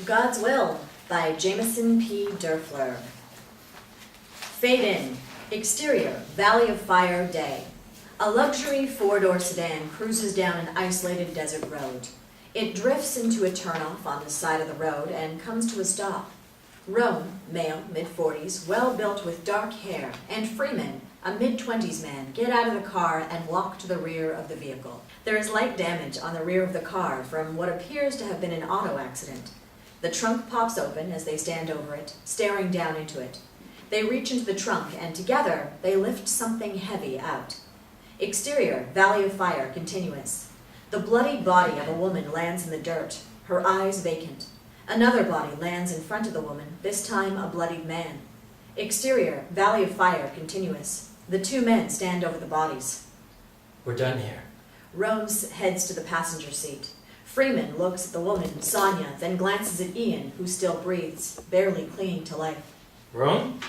God's Will by Jamison P. Derfler. Fade in. Exterior, Valley of Fire, day. A luxury four-door sedan cruises down an isolated desert road. It drifts into a turnoff on the side of the road and comes to a stop. Roane, male, mid-40s, well-built with dark hair, and Freeman, a mid-20s man, get out of the car and walk to the rear of the vehicle. There is light damage on the rear of the car from what appears to have been an auto accident. The trunk pops open as they stand over it, staring down into it. They reach into the trunk, and together they lift something heavy out. Exterior, Valley of Fire, continuous. The bloody body of a woman lands in the dirt, her eyes vacant. Another body lands in front of the woman, this time a bloodied man. Exterior, Valley of Fire, continuous. The two men stand over the bodies. We're done here. Roane heads to the passenger seat. Freeman looks at the woman, Sonia, then glances at Ian, who still breathes, barely clinging to life. Roane?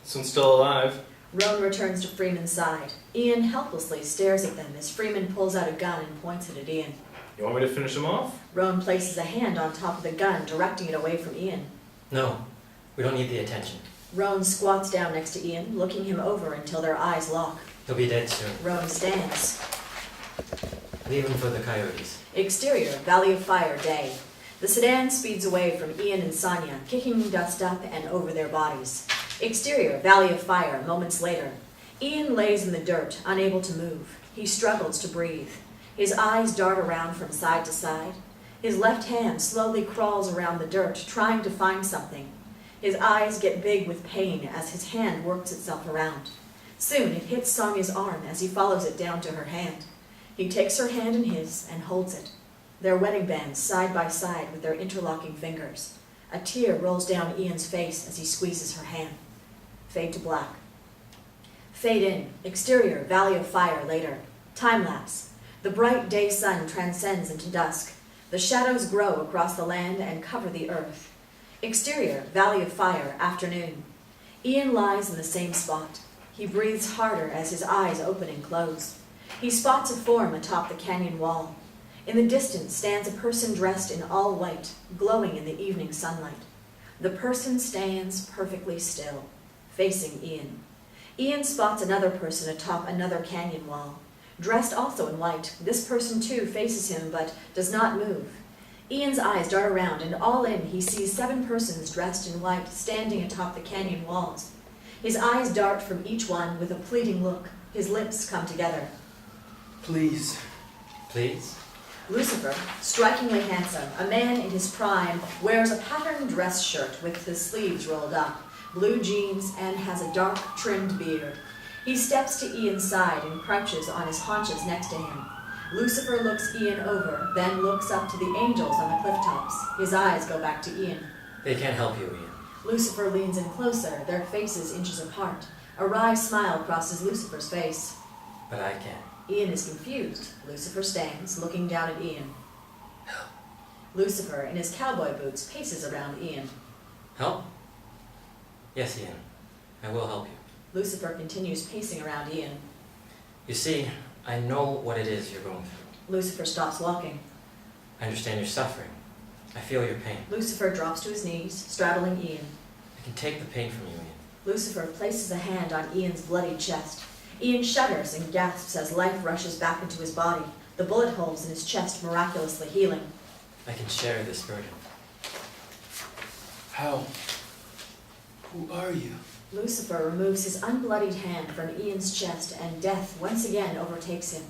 This one's still alive. Roane returns to Freeman's side. Ian helplessly stares at them as Freeman pulls out a gun and points it at Ian. You want me to finish him off? Roane places a hand on top of the gun, directing it away from Ian. No, we don't need the attention. Roane squats down next to Ian, looking him over until their eyes lock. He'll be dead soon. Roane stands. Leave him for the coyotes. Exterior, Valley of Fire, day. The sedan speeds away from Ian and Sonia, kicking dust up and over their bodies. Exterior, Valley of Fire, moments later. Ian lays in the dirt, unable to move. He struggles to breathe. His eyes dart around from side to side. His left hand slowly crawls around the dirt, trying to find something. His eyes get big with pain as his hand works itself around. Soon it hits Sonia's arm as he follows it down to her hand. He takes her hand in his and holds it. Their wedding bands side by side with their interlocking fingers. A tear rolls down Ian's face as he squeezes her hand. Fade to black. Fade in. Exterior, Valley of Fire, later. Time lapse. The bright day sun transcends into dusk. The shadows grow across the land and cover the earth. Exterior, Valley of Fire, afternoon. Ian lies in the same spot. He breathes harder as his eyes open and close. He spots a form atop the canyon wall. In the distance stands a person dressed in all white, glowing in the evening sunlight. The person stands perfectly still, facing Ian. Ian spots another person atop another canyon wall. Dressed also in white, this person too faces him but does not move. Ian's eyes dart around, and all in he sees 7 persons dressed in white standing atop the canyon walls. His eyes dart from each one with a pleading look. His lips come together. Please. Please? Lucifer, strikingly handsome, a man in his prime, wears a patterned dress shirt with the sleeves rolled up, blue jeans, and has a dark, trimmed beard. He steps to Ian's side and crouches on his haunches next to him. Lucifer looks Ian over, then looks up to the angels on the cliff tops. His eyes go back to Ian. They can't help you, Ian. Lucifer leans in closer, their faces inches apart. A wry smile crosses Lucifer's face. But I can. Ian is confused. Lucifer stands, looking down at Ian. Help. Lucifer, in his cowboy boots, paces around Ian. Help? Yes, Ian. I will help you. Lucifer continues pacing around Ian. You see, I know what it is you're going through. Lucifer stops walking. I understand your suffering. I feel your pain. Lucifer drops to his knees, straddling Ian. I can take the pain from you, Ian. Lucifer places a hand on Ian's bloody chest. Ian shudders and gasps as life rushes back into his body, the bullet holes in his chest miraculously healing. I can share this burden. How? Who are you? Lucifer removes his unbloodied hand from Ian's chest, and death once again overtakes him.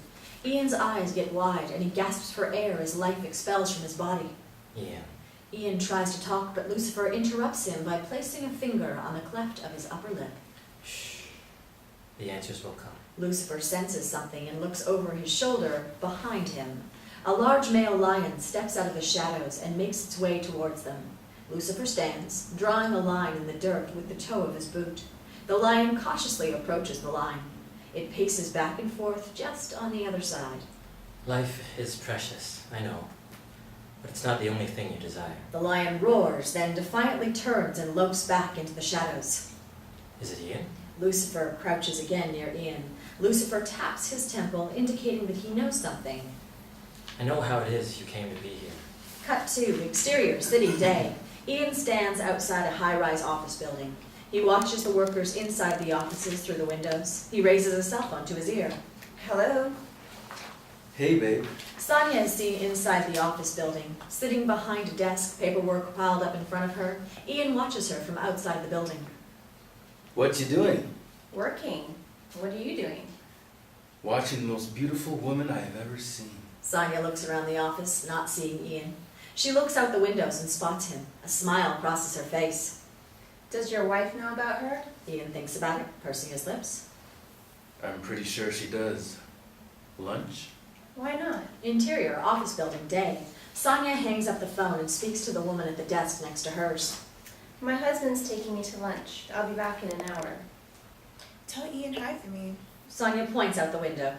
Ian's eyes get wide, and he gasps for air as life expels from his body. Ian. Ian tries to talk, but Lucifer interrupts him by placing a finger on the cleft of his upper lip. Shh. The answers will come. Lucifer senses something and looks over his shoulder behind him. A large male lion steps out of the shadows and makes its way towards them. Lucifer stands, drawing a line in the dirt with the toe of his boot. The lion cautiously approaches the line. It paces back and forth just on the other side. Life is precious, I know. But it's not the only thing you desire. The lion roars, then defiantly turns and lopes back into the shadows. Is it Ian? Lucifer crouches again near Ian. Lucifer taps his temple, indicating that he knows something. I know how it is you came to be here. Cut to exterior, city, day. Ian stands outside a high-rise office building. He watches the workers inside the offices through the windows. He raises a cell phone to his ear. Hello? Hey, babe. Sonia is seen inside the office building. Sitting behind a desk, paperwork piled up in front of her, Ian watches her from outside the building. What you doing? Working. What are you doing? Watching the most beautiful woman I have ever seen. Sonia looks around the office, not seeing Ian. She looks out the windows and spots him. A smile crosses her face. Does your wife know about her? Ian thinks about it, pursing his lips. I'm pretty sure she does. Lunch? Why not? Interior, office building, day. Sonia hangs up the phone and speaks to the woman at the desk next to hers. My husband's taking me to lunch. I'll be back in an hour. Tell Ian hi for me. Sonia points out the window.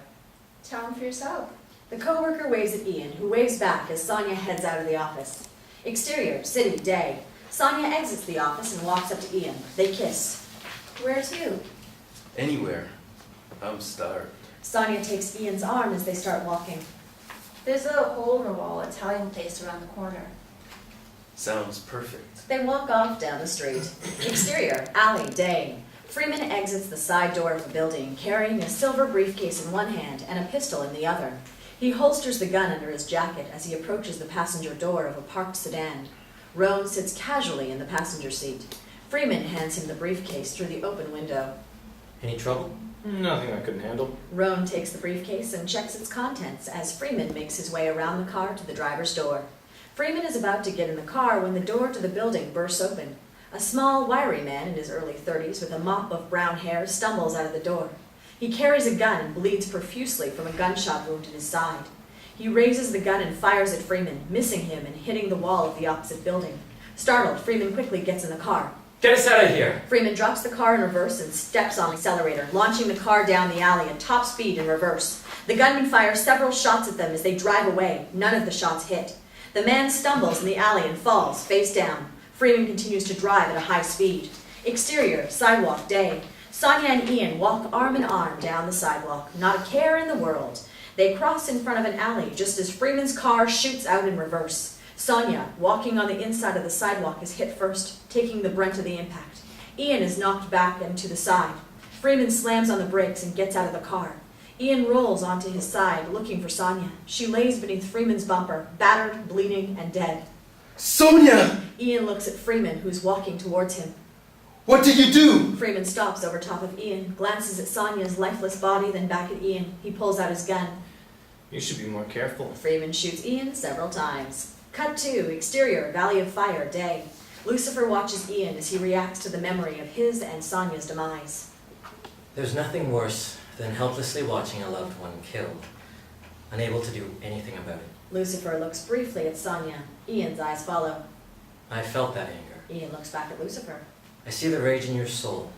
Tell him for yourself. The coworker waves at Ian, who waves back as Sonia heads out of the office. Exterior, city, day. Sonia exits the office and walks up to Ian. They kiss. Where to? Anywhere. I'm starved. Sonia takes Ian's arm as they start walking. There's a little hole in the wall, Italian place around the corner. Sounds perfect. They walk off down the street. Exterior, alley, day. Freeman exits the side door of the building, carrying a silver briefcase in one hand and a pistol in the other. He holsters the gun under his jacket as he approaches the passenger door of a parked sedan. Roane sits casually in the passenger seat. Freeman hands him the briefcase through the open window. Any trouble? Nothing I couldn't handle. Roane takes the briefcase and checks its contents as Freeman makes his way around the car to the driver's door. Freeman is about to get in the car when the door to the building bursts open. A small, wiry man in his early 30s with a mop of brown hair stumbles out of the door. He carries a gun and bleeds profusely from a gunshot wound in his side. He raises the gun and fires at Freeman, missing him and hitting the wall of the opposite building. Startled, Freeman quickly gets in the car. Get us out of here! Freeman drops the car in reverse and steps on the accelerator, launching the car down the alley at top speed in reverse. The gunman fires several shots at them as they drive away. None of the shots hit. The man stumbles in the alley and falls, face down. Freeman continues to drive at a high speed. Exterior, sidewalk, day. Sonia and Ian walk arm in arm down the sidewalk, not a care in the world. They cross in front of an alley just as Freeman's car shoots out in reverse. Sonia, walking on the inside of the sidewalk, is hit first, taking the brunt of the impact. Ian is knocked back and to the side. Freeman slams on the brakes and gets out of the car. Ian rolls onto his side, looking for Sonia. She lays beneath Freeman's bumper, battered, bleeding, and dead. Sonia! Ian looks at Freeman, who's walking towards him. What did you do? Freeman stops over top of Ian, glances at Sonia's lifeless body, then back at Ian. He pulls out his gun. You should be more careful. Freeman shoots Ian several times. Cut to, exterior, Valley of Fire, day. Lucifer watches Ian as he reacts to the memory of his and Sonia's demise. There's nothing worse than helplessly watching a loved one killed, unable to do anything about it. Lucifer looks briefly at Sonia. Ian's eyes follow. I felt that anger. Ian looks back at Lucifer. I see the rage in your soul,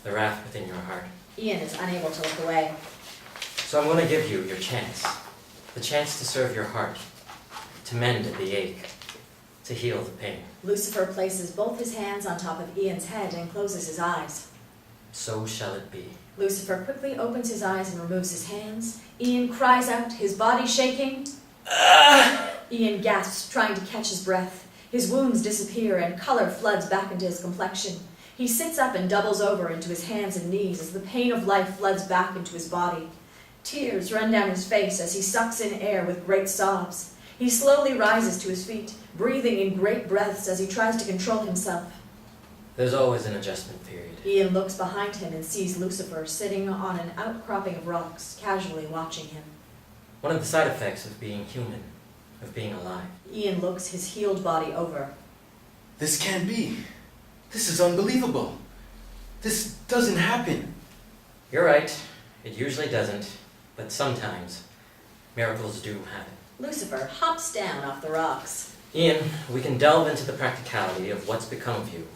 the wrath within your heart. Ian is unable to look away. So I'm going to give you your chance. The chance to serve your heart, to mend the ache, to heal the pain. Lucifer places both his hands on top of Ian's head and closes his eyes. So shall it be. Lucifer quickly opens his eyes and removes his hands. Ian cries out, his body shaking. Ian gasps, trying to catch his breath. His wounds disappear and color floods back into his complexion. He sits up and doubles over into his hands and knees as the pain of life floods back into his body. Tears run down his face as he sucks in air with great sobs. He slowly rises to his feet, breathing in great breaths as he tries to control himself. There's always an adjustment period. Ian looks behind him and sees Lucifer sitting on an outcropping of rocks, casually watching him. One of the side effects of being human, of being alive. Ian looks his healed body over. This can't be. This is unbelievable. This doesn't happen. You're right, it usually doesn't, but sometimes miracles do happen. Lucifer hops down off the rocks. Ian, we can delve into the practicality of what's become of you,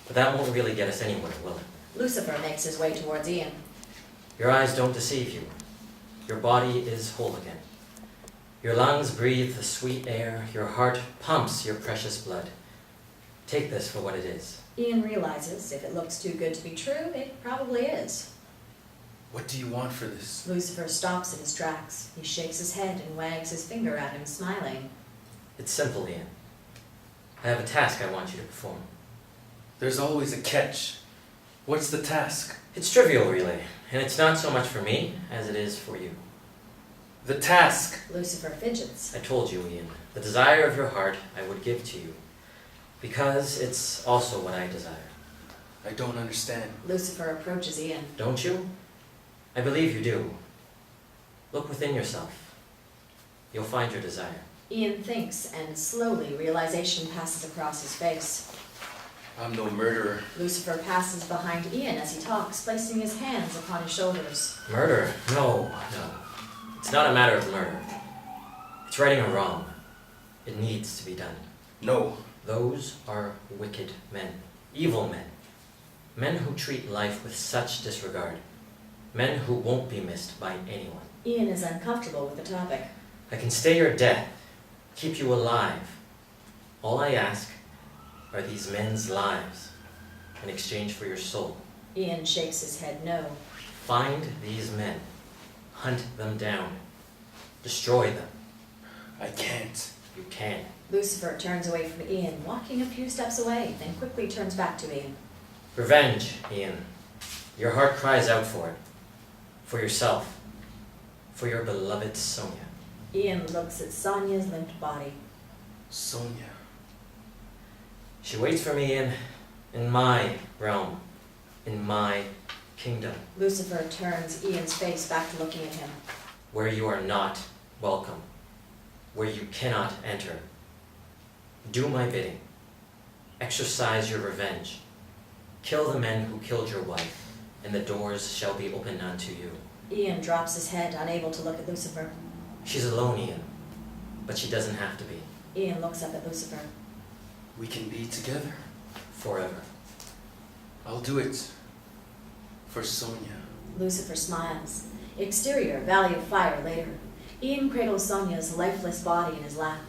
but that won't really get us anywhere, will it? Lucifer makes his way towards Ian. Your eyes don't deceive you. Your body is whole again. Your lungs breathe the sweet air. Your heart pumps your precious blood. Take this for what it is. Ian realizes if it looks too good to be true, it probably is. What do you want for this? Lucifer stops in his tracks. He shakes his head and wags his finger at him, smiling. It's simple, Ian. I have a task I want you to perform. There's always a catch. What's the task? It's trivial, really, and it's not so much for me as it is for you. The task! Lucifer fidgets. I told you, Ian, the desire of your heart I would give to you, because it's also what I desire. I don't understand. Lucifer approaches Ian. Don't you? I believe you do. Look within yourself. You'll find your desire. Ian thinks, and slowly realization passes across his face. I'm no murderer. Lucifer passes behind Ian as he talks, placing his hands upon his shoulders. Murder? No. It's not a matter of murder. It's righting a wrong. It needs to be done. No. Those are wicked men. Evil men. Men who treat life with such disregard. Men who won't be missed by anyone. Ian is uncomfortable with the topic. I can stay your death, keep you alive. All I ask are these men's lives in exchange for your soul. Ian shakes his head no. Find these men. Hunt them down. Destroy them. I can't. You can. Lucifer turns away from Ian, walking a few steps away, then quickly turns back to Ian. Revenge, Ian. Your heart cries out for it. For yourself. For your beloved Sonia. Ian looks at Sonia's limp body. Sonia. She waits for me in my realm. In my kingdom. Lucifer turns Ian's face back to looking at him. Where you are not welcome. Where you cannot enter. Do my bidding. Exercise your revenge. Kill the men who killed your wife, and the doors shall be opened unto you. Ian drops his head, unable to look at Lucifer. She's alone, Ian, but she doesn't have to be. Ian looks up at Lucifer. We can be together. Forever. I'll do it. For Sonia. Lucifer smiles. Exterior, Valley of Fire later. Ian cradles Sonia's lifeless body in his lap.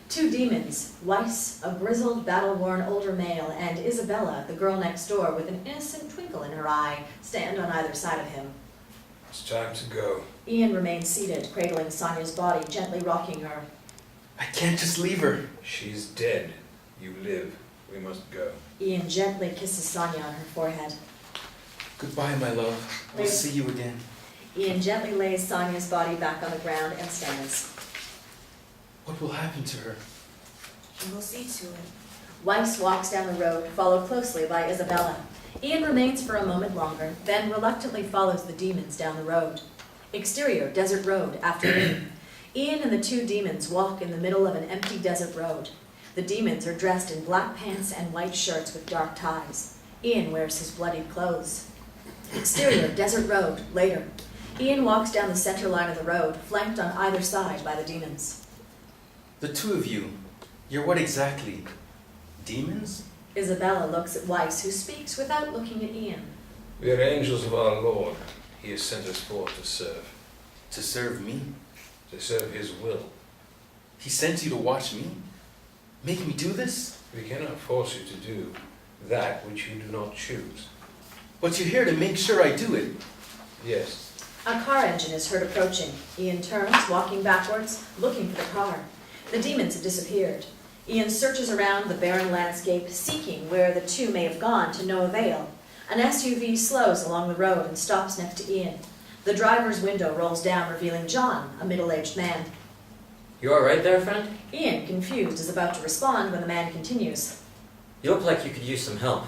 Two demons, Wice, a grizzled, battle-worn older male, and Isabella, the girl next door with an innocent twinkle in her eye, stand on either side of him. It's time to go. Ian remains seated, cradling Sonia's body, gently rocking her. I can't just leave her. She's dead. You live. We must go. Ian gently kisses Sonia on her forehead. Goodbye, my love. We'll Wait. see you again. Ian gently lays Sonia's body back on the ground and stands. What will happen to her? We'll see to it. Wice walks down the road, followed closely by Isabella. Ian remains for a moment longer, then reluctantly follows the demons down the road. Exterior, desert road, afternoon. Ian and the two demons walk in the middle of an empty desert road. The demons are dressed in black pants and white shirts with dark ties. Ian wears his bloodied clothes. Exterior, desert road, later. Ian walks down the center line of the road, flanked on either side by the demons. The two of you, you're what exactly? Demons? Isabella looks at Wice, who speaks without looking at Ian. We are angels of our Lord. He has sent us forth to serve. To serve me? To serve His will. He sent you to watch me? Make me do this? We cannot force you to do that which you do not choose. But you're here to make sure I do it. Yes. A car engine is heard approaching. Ian turns, walking backwards, looking for the car. The demons have disappeared. Ian searches around the barren landscape, seeking where the two may have gone to no avail. An SUV slows along the road and stops next to Ian. The driver's window rolls down, revealing John, a middle-aged man. You all right there, friend? Ian, confused, is about to respond when the man continues. You look like you could use some help.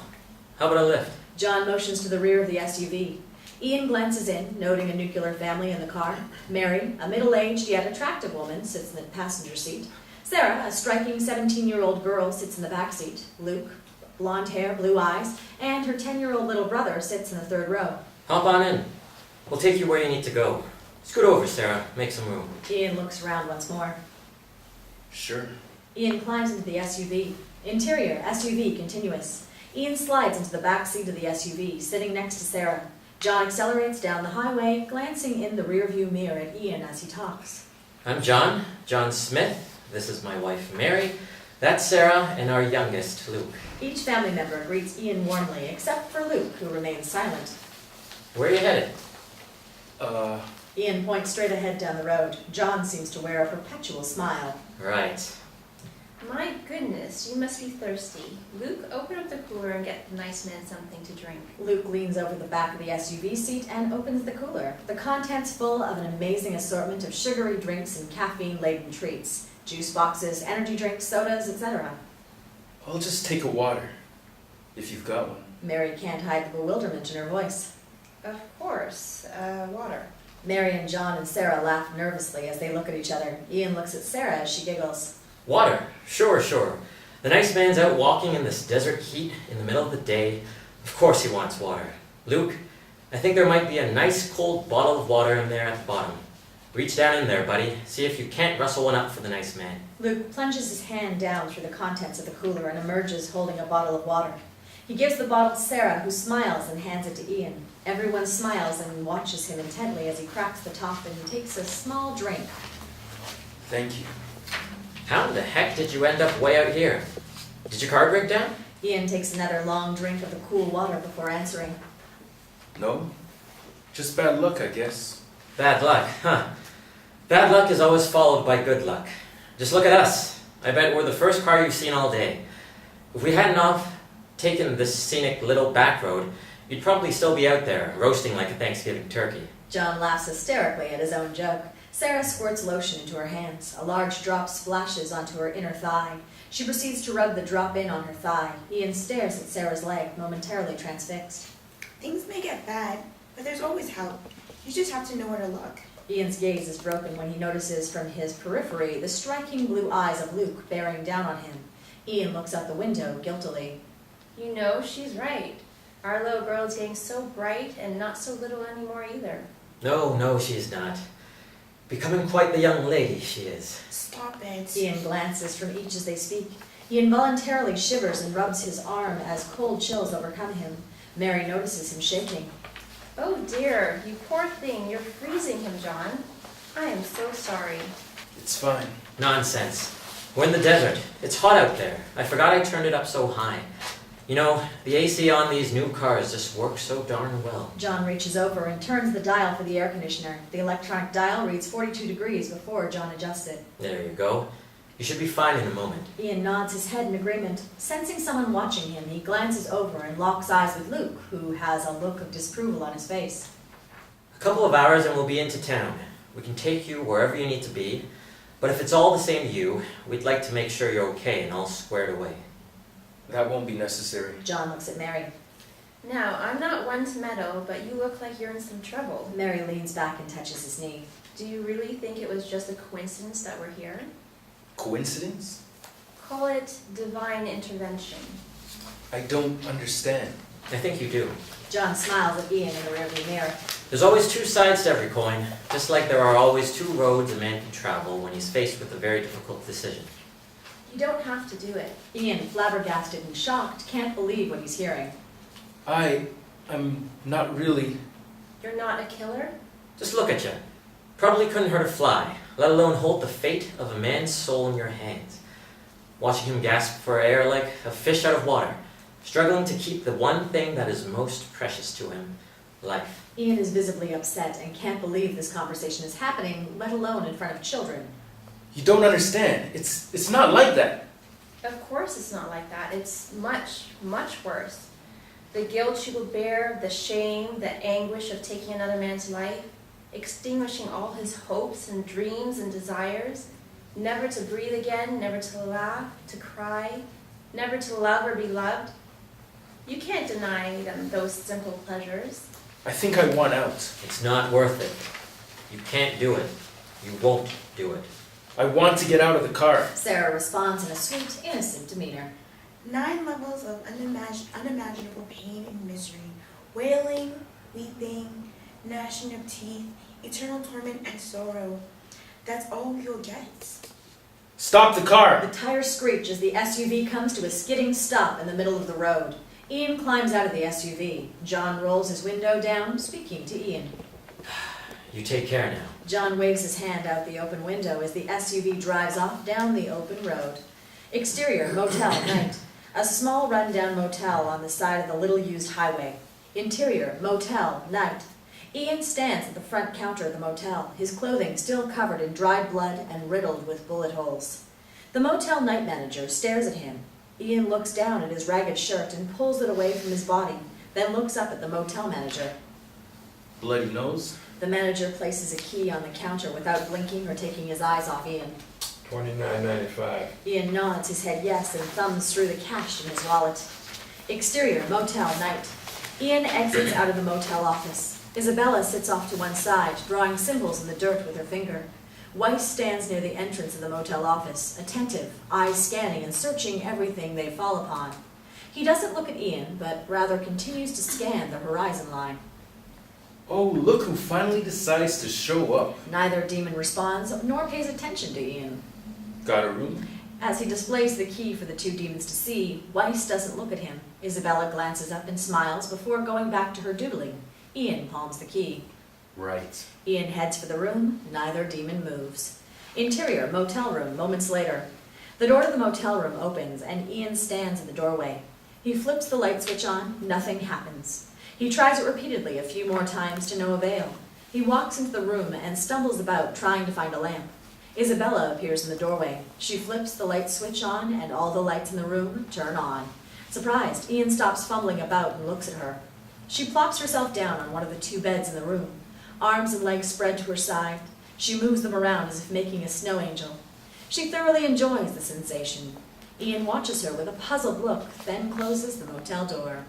How about a lift? John motions to the rear of the SUV. Ian glances in, noting a nuclear family in the car. Mary, a middle-aged yet attractive woman, sits in the passenger seat. Sarah, a striking 17-year-old girl, sits in the back seat. Luke, blonde hair, blue eyes, and her 10-year-old little brother sits in the third row. Hop on in. We'll take you where you need to go. Scoot over, Sarah. Make some room. Ian looks around once more. Sure. Ian climbs into the SUV. Interior, SUV, continuous. Ian slides into the back seat of the SUV, sitting next to Sarah. John accelerates down the highway, glancing in the rearview mirror at Ian as he talks. I'm John Smith. This is my wife, Mary. That's Sarah, and our youngest, Luke. Each family member greets Ian warmly, except for Luke, who remains silent. Where are you headed? Ian points straight ahead down the road. John seems to wear a perpetual smile. Right. My goodness, you must be thirsty. Luke, open up the cooler and get the nice man something to drink. Luke leans over the back of the SUV seat and opens the cooler. The contents full of an amazing assortment of sugary drinks and caffeine-laden treats. Juice boxes, energy drinks, sodas, etc. I'll just take a water, if you've got one. Mary can't hide the bewilderment in her voice. Of course, water. Mary and John and Sarah laugh nervously as they look at each other. Ian looks at Sarah as she giggles. Water. Sure, sure. The nice man's out walking in this desert heat in the middle of the day. Of course he wants water. Luke, I think there might be a nice cold bottle of water in there at the bottom. Reach down in there, buddy. See if you can't rustle one up for the nice man. Luke plunges his hand down through the contents of the cooler and emerges holding a bottle of water. He gives the bottle to Sarah, who smiles and hands it to Ian. Everyone smiles and watches him intently as he cracks the top and takes a small drink. Thank you. How in the heck did you end up way out here? Did your car break down? Ian takes another long drink of the cool water before answering. No? Just bad luck, I guess. Bad luck, huh? Bad luck is always followed by good luck. Just look at us. I bet we're the first car you've seen all day. If we hadn't taken this scenic little back road, you'd probably still be out there, roasting like a Thanksgiving turkey. John laughs hysterically at his own joke. Sarah squirts lotion into her hands. A large drop splashes onto her inner thigh. She proceeds to rub the drop in on her thigh. Ian stares at Sarah's leg, momentarily transfixed. Things may get bad, but there's always help. You just have to know where to look. Ian's gaze is broken when he notices from his periphery the striking blue eyes of Luke bearing down on him. Ian looks out the window guiltily. You know, she's right. Our little girl's getting so bright and not so little anymore either. No, she's not. Becoming quite the young lady she is. Stop it. Ian glances from each as they speak. He involuntarily shivers and rubs his arm as cold chills overcome him. Mary notices him shaking. Oh dear, you poor thing, you're freezing him, John. I am so sorry. It's fine. Nonsense. We're in the desert. It's hot out there. I forgot I turned it up so high. You know, the AC on these new cars just works so darn well. John reaches over and turns the dial for the air conditioner. The electronic dial reads 42 degrees before John adjusts it. There you go. You should be fine in a moment. Ian nods his head in agreement. Sensing someone watching him, he glances over and locks eyes with Luke, who has a look of disapproval on his face. A couple of hours and we'll be into town. We can take you wherever you need to be, but if it's all the same to you, we'd like to make sure you're okay and all squared away. That won't be necessary. John looks at Mary. Now, I'm not one to meddle, but you look like you're in some trouble. Mary leans back and touches his knee. Do you really think it was just a coincidence that we're here? Coincidence? Call it divine intervention. I don't understand. I think you do. John smiles at Ian in the rearview mirror. There's always two sides to every coin, just like there are always two roads a man can travel when he's faced with a very difficult decision. You don't have to do it. Ian, flabbergasted and shocked, can't believe what he's hearing. I'm not really... You're not a killer? Just look at you. Probably couldn't hurt a fly, let alone hold the fate of a man's soul in your hands. Watching him gasp for air like a fish out of water, struggling to keep the one thing that is most precious to him, life. Ian is visibly upset and can't believe this conversation is happening, let alone in front of children. You don't understand. It's not like that. Of course it's not like that. It's much, much worse. The guilt you will bear, the shame, the anguish of taking another man's life, extinguishing all his hopes and dreams and desires, never to breathe again, never to laugh, to cry, never to love or be loved. You can't deny them those simple pleasures. I think I want out. It's not worth it. You can't do it. You won't do it. I want to get out of the car. Sarah responds in a sweet, innocent demeanor. 9 levels of unimaginable pain and misery. Wailing, weeping, gnashing of teeth, eternal torment and sorrow. That's all you'll get. Stop the car! The tires screech as the SUV comes to a skidding stop in the middle of the road. Ian climbs out of the SUV. John rolls his window down, speaking to Ian. You take care now. John waves his hand out the open window as the SUV drives off down the open road. Exterior, motel, night. A small rundown motel on the side of the little-used highway. Interior, motel, night. Ian stands at the front counter of the motel, his clothing still covered in dried blood and riddled with bullet holes. The motel night manager stares at him. Ian looks down at his ragged shirt and pulls it away from his body, then looks up at the motel manager. Bloody nose? The manager places a key on the counter without blinking or taking his eyes off Ian. $29.95. Ian nods his head yes and thumbs through the cash in his wallet. Exterior, motel, night. Ian exits out of the motel office. Isabella sits off to one side, drawing symbols in the dirt with her finger. Wice stands near the entrance of the motel office, attentive, eyes scanning and searching everything they fall upon. He doesn't look at Ian, but rather continues to scan the horizon line. Oh, look who finally decides to show up. Neither demon responds, nor pays attention to Ian. Got a room? As he displays the key for the two demons to see, Wice doesn't look at him. Isabella glances up and smiles before going back to her doodling. Ian palms the key. Right. Ian heads for the room. Neither demon moves. Interior, motel room, moments later. The door to the motel room opens, and Ian stands in the doorway. He flips the light switch on. Nothing happens. He tries it repeatedly a few more times to no avail. He walks into the room and stumbles about, trying to find a lamp. Isabella appears in the doorway. She flips the light switch on, and all the lights in the room turn on. Surprised, Ian stops fumbling about and looks at her. She plops herself down on one of the two beds in the room. Arms and legs spread to her side. She moves them around as if making a snow angel. She thoroughly enjoys the sensation. Ian watches her with a puzzled look, then closes the motel door.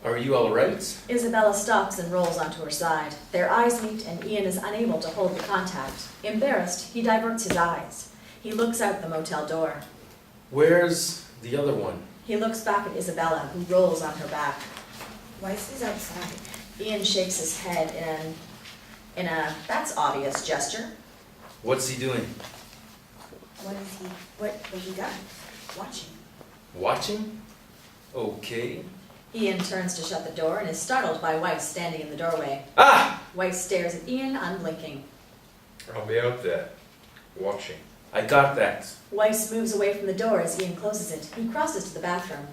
Are you all right? Isabella stops and rolls onto her side. Their eyes meet, and Ian is unable to hold the contact. Embarrassed, he diverts his eyes. He looks out the motel door. Where's the other one? He looks back at Isabella, who rolls on her back. Wice is outside. Ian shakes his head in a that's obvious gesture. What's he doing? What he does? Watching. Watching? Okay. Ian turns to shut the door and is startled by Wice standing in the doorway. Ah! Wice stares at Ian, unblinking. I'll be out there, watching. I got that. Wice moves away from the door as Ian closes it. He crosses to the bathroom.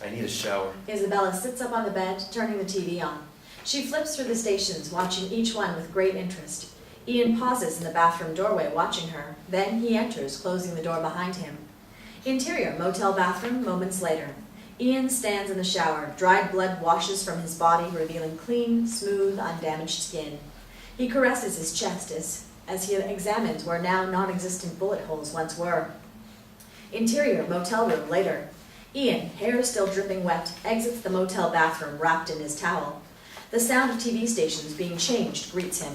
I need a shower. Isabella sits up on the bed, turning the TV on. She flips through the stations, watching each one with great interest. Ian pauses in the bathroom doorway, watching her. Then he enters, closing the door behind him. Interior, motel bathroom, moments later. Ian stands in the shower. Dried blood washes from his body, revealing clean, smooth, undamaged skin. He caresses his chest as he examines where now non-existent bullet holes once were. Interior, motel room, later. Ian, hair still dripping wet, exits the motel bathroom wrapped in his towel. The sound of TV stations being changed greets him.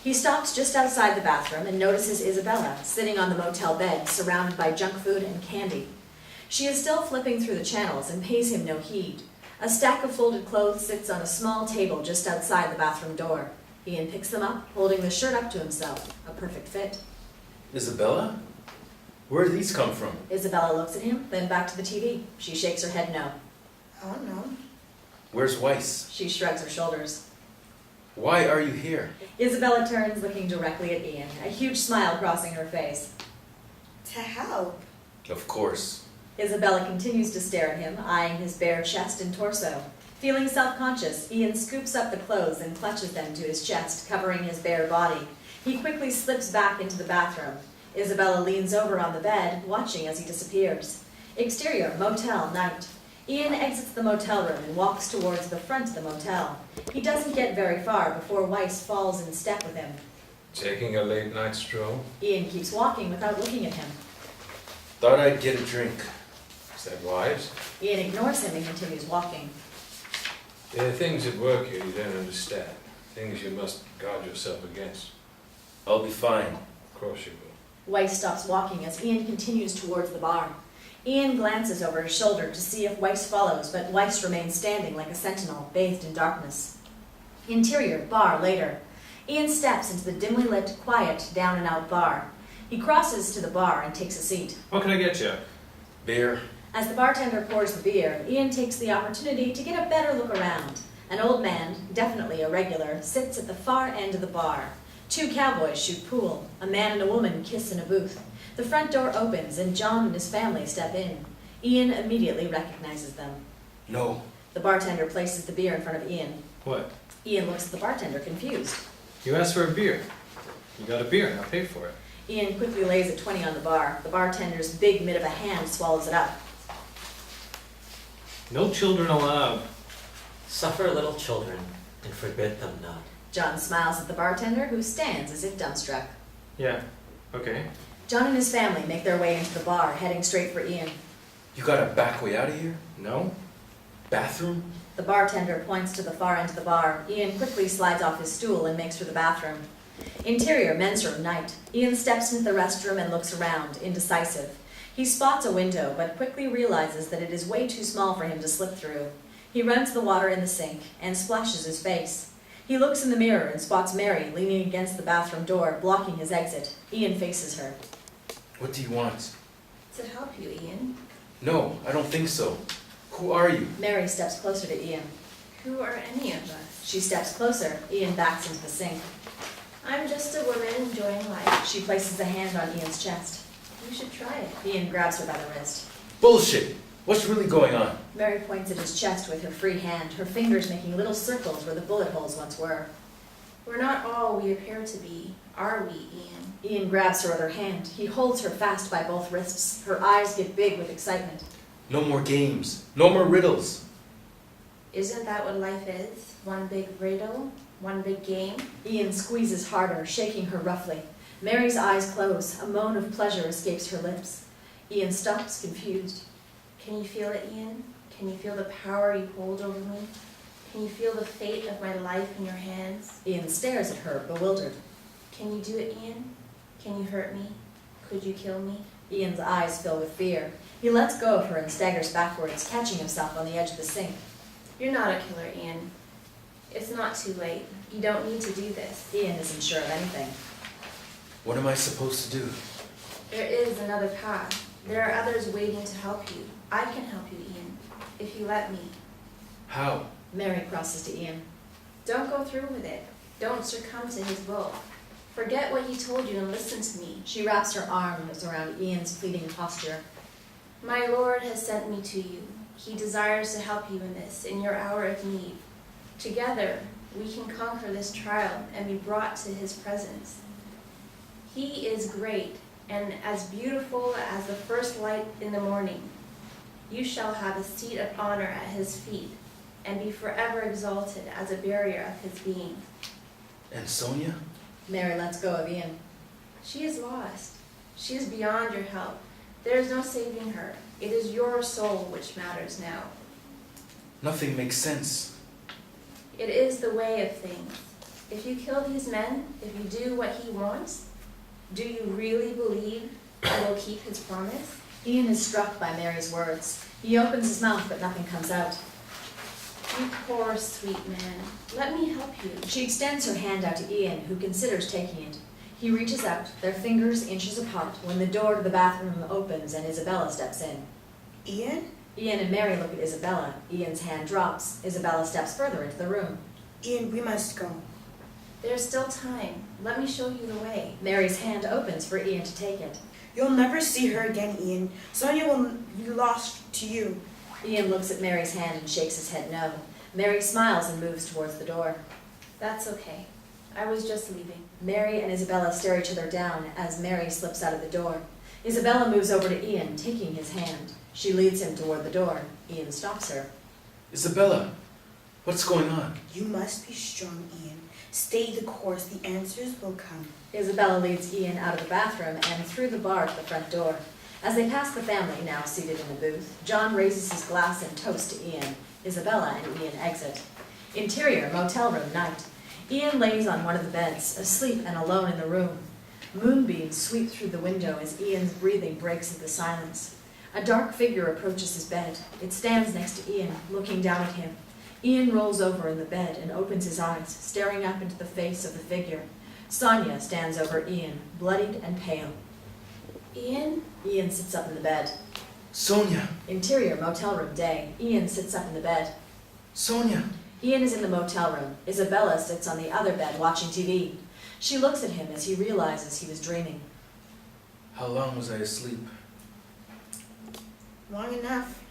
He stops just outside the bathroom and notices Isabella sitting on the motel bed, surrounded by junk food and candy. She is still flipping through the channels and pays him no heed. A stack of folded clothes sits on a small table just outside the bathroom door. Ian picks them up, holding the shirt up to himself. A perfect fit. Isabella? Where did these come from? Isabella looks at him, then back to the TV. She shakes her head no. Oh no. Where's Wice? She shrugs her shoulders. Why are you here? Isabella turns, looking directly at Ian, a huge smile crossing her face. To help. Of course. Isabella continues to stare at him, eyeing his bare chest and torso. Feeling self-conscious, Ian scoops up the clothes and clutches them to his chest, covering his bare body. He quickly slips back into the bathroom. Isabella leans over on the bed, watching as he disappears. Exterior, motel, night. Ian exits the motel room and walks towards the front of the motel. He doesn't get very far before Wice falls in step with him. Taking a late night stroll? Ian keeps walking without looking at him. Thought I'd get a drink. Is that wise? Ian ignores him and continues walking. There are things at work here you don't understand. Things you must guard yourself against. I'll be fine. Of course you will. Wice stops walking as Ian continues towards the bar. Ian glances over his shoulder to see if Wice follows, but Wice remains standing like a sentinel, bathed in darkness. Interior, bar, later. Ian steps into the dimly lit, quiet, down-and-out bar. He crosses to the bar and takes a seat. What can I get you? Beer. As the bartender pours the beer, Ian takes the opportunity to get a better look around. An old man, definitely a regular, sits at the far end of the bar. Two cowboys shoot pool. A man and a woman kiss in a booth. The front door opens and John and his family step in. Ian immediately recognizes them. No. The bartender places the beer in front of Ian. What? Ian looks at the bartender, confused. You asked for a beer. You got a beer, now pay for it. Ian quickly lays a 20 on the bar. The bartender's big mitt of a hand swallows it up. No children allowed. Suffer little children, and forbid them not. John smiles at the bartender, who stands as if dumbstruck. Yeah, okay. John and his family make their way into the bar, heading straight for Ian. You got a back way out of here? No? Bathroom? The bartender points to the far end of the bar. Ian quickly slides off his stool and makes for the bathroom. Interior, men's room, night. Ian steps into the restroom and looks around, indecisive. He spots a window, but quickly realizes that it is way too small for him to slip through. He runs the water in the sink and splashes his face. He looks in the mirror and spots Mary leaning against the bathroom door, blocking his exit. Ian faces her. What do you want? To help you, Ian. No, I don't think so. Who are you? Mary steps closer to Ian. Who are any of us? She steps closer. Ian backs into the sink. I'm just a woman enjoying life. She places a hand on Ian's chest. You should try it. Ian grabs her by the wrist. Bullshit! What's really going on? Mary points at his chest with her free hand, her fingers making little circles where the bullet holes once were. We're not all we appear to be, are we, Ian? Ian grabs her other hand. He holds her fast by both wrists. Her eyes get big with excitement. No more games. No more riddles. Isn't that what life is? One big riddle? One big game? Ian squeezes harder, shaking her roughly. Mary's eyes close. A moan of pleasure escapes her lips. Ian stops, confused. Can you feel it, Ian? Can you feel the power you hold over me? Can you feel the fate of my life in your hands? Ian stares at her, bewildered. Can you do it, Ian? Can you hurt me? Could you kill me? Ian's eyes fill with fear. He lets go of her and staggers backwards, catching himself on the edge of the sink. You're not a killer, Ian. It's not too late. You don't need to do this. Ian isn't sure of anything. What am I supposed to do? There is another path. There are others waiting to help you. I can help you, Ian, if you let me. How? Mary crosses to Ian. Don't go through with it. Don't succumb to his will. Forget what he told you and listen to me. She wraps her arms around Ian's fleeting posture. My Lord has sent me to you. He desires to help you in this, in your hour of need. Together, we can conquer this trial and be brought to his presence. He is great and as beautiful as the first light in the morning. You shall have a seat of honor at his feet and be forever exalted as a barrier of his being. And Sonia? Mary lets go of Ian. She is lost. She is beyond your help. There is no saving her. It is your soul which matters now. Nothing makes sense. It is the way of things. If you kill these men, if you do what he wants, do you really believe he will keep his promise? Ian is struck by Mary's words. He opens his mouth, but nothing comes out. You poor, sweet man. Let me help you. She extends her hand out to Ian, who considers taking it. He reaches out, their fingers inches apart, when the door to the bathroom opens and Isabella steps in. Ian? Ian and Mary look at Isabella. Ian's hand drops. Isabella steps further into the room. Ian, we must go. There's still time. Let me show you the way. Mary's hand opens for Ian to take it. You'll never see her again, Ian. Sonia will be lost to you. Ian looks at Mary's hand and shakes his head no. Mary smiles and moves towards the door. That's okay. I was just leaving. Mary and Isabella stare each other down as Mary slips out of the door. Isabella moves over to Ian, taking his hand. She leads him toward the door. Ian stops her. Isabella, what's going on? You must be strong, Ian. Stay the course. The answers will come. Isabella leads Ian out of the bathroom and through the bar to the front door. As they pass the family, now seated in the booth, John raises his glass and toast to Ian. Isabella and Ian exit. Interior, motel room, night. Ian lays on one of the beds, asleep and alone in the room. Moonbeams sweep through the window as Ian's breathing breaks into silence. A dark figure approaches his bed. It stands next to Ian, looking down at him. Ian rolls over in the bed and opens his eyes, staring up into the face of the figure. Sonia stands over Ian, bloodied and pale. Ian? Ian sits up in the bed. Sonia! Interior, motel room, day. Ian sits up in the bed. Sonia! Ian is in the motel room. Isabella sits on the other bed watching TV. She looks at him as he realizes he was dreaming. How long was I asleep? Long enough.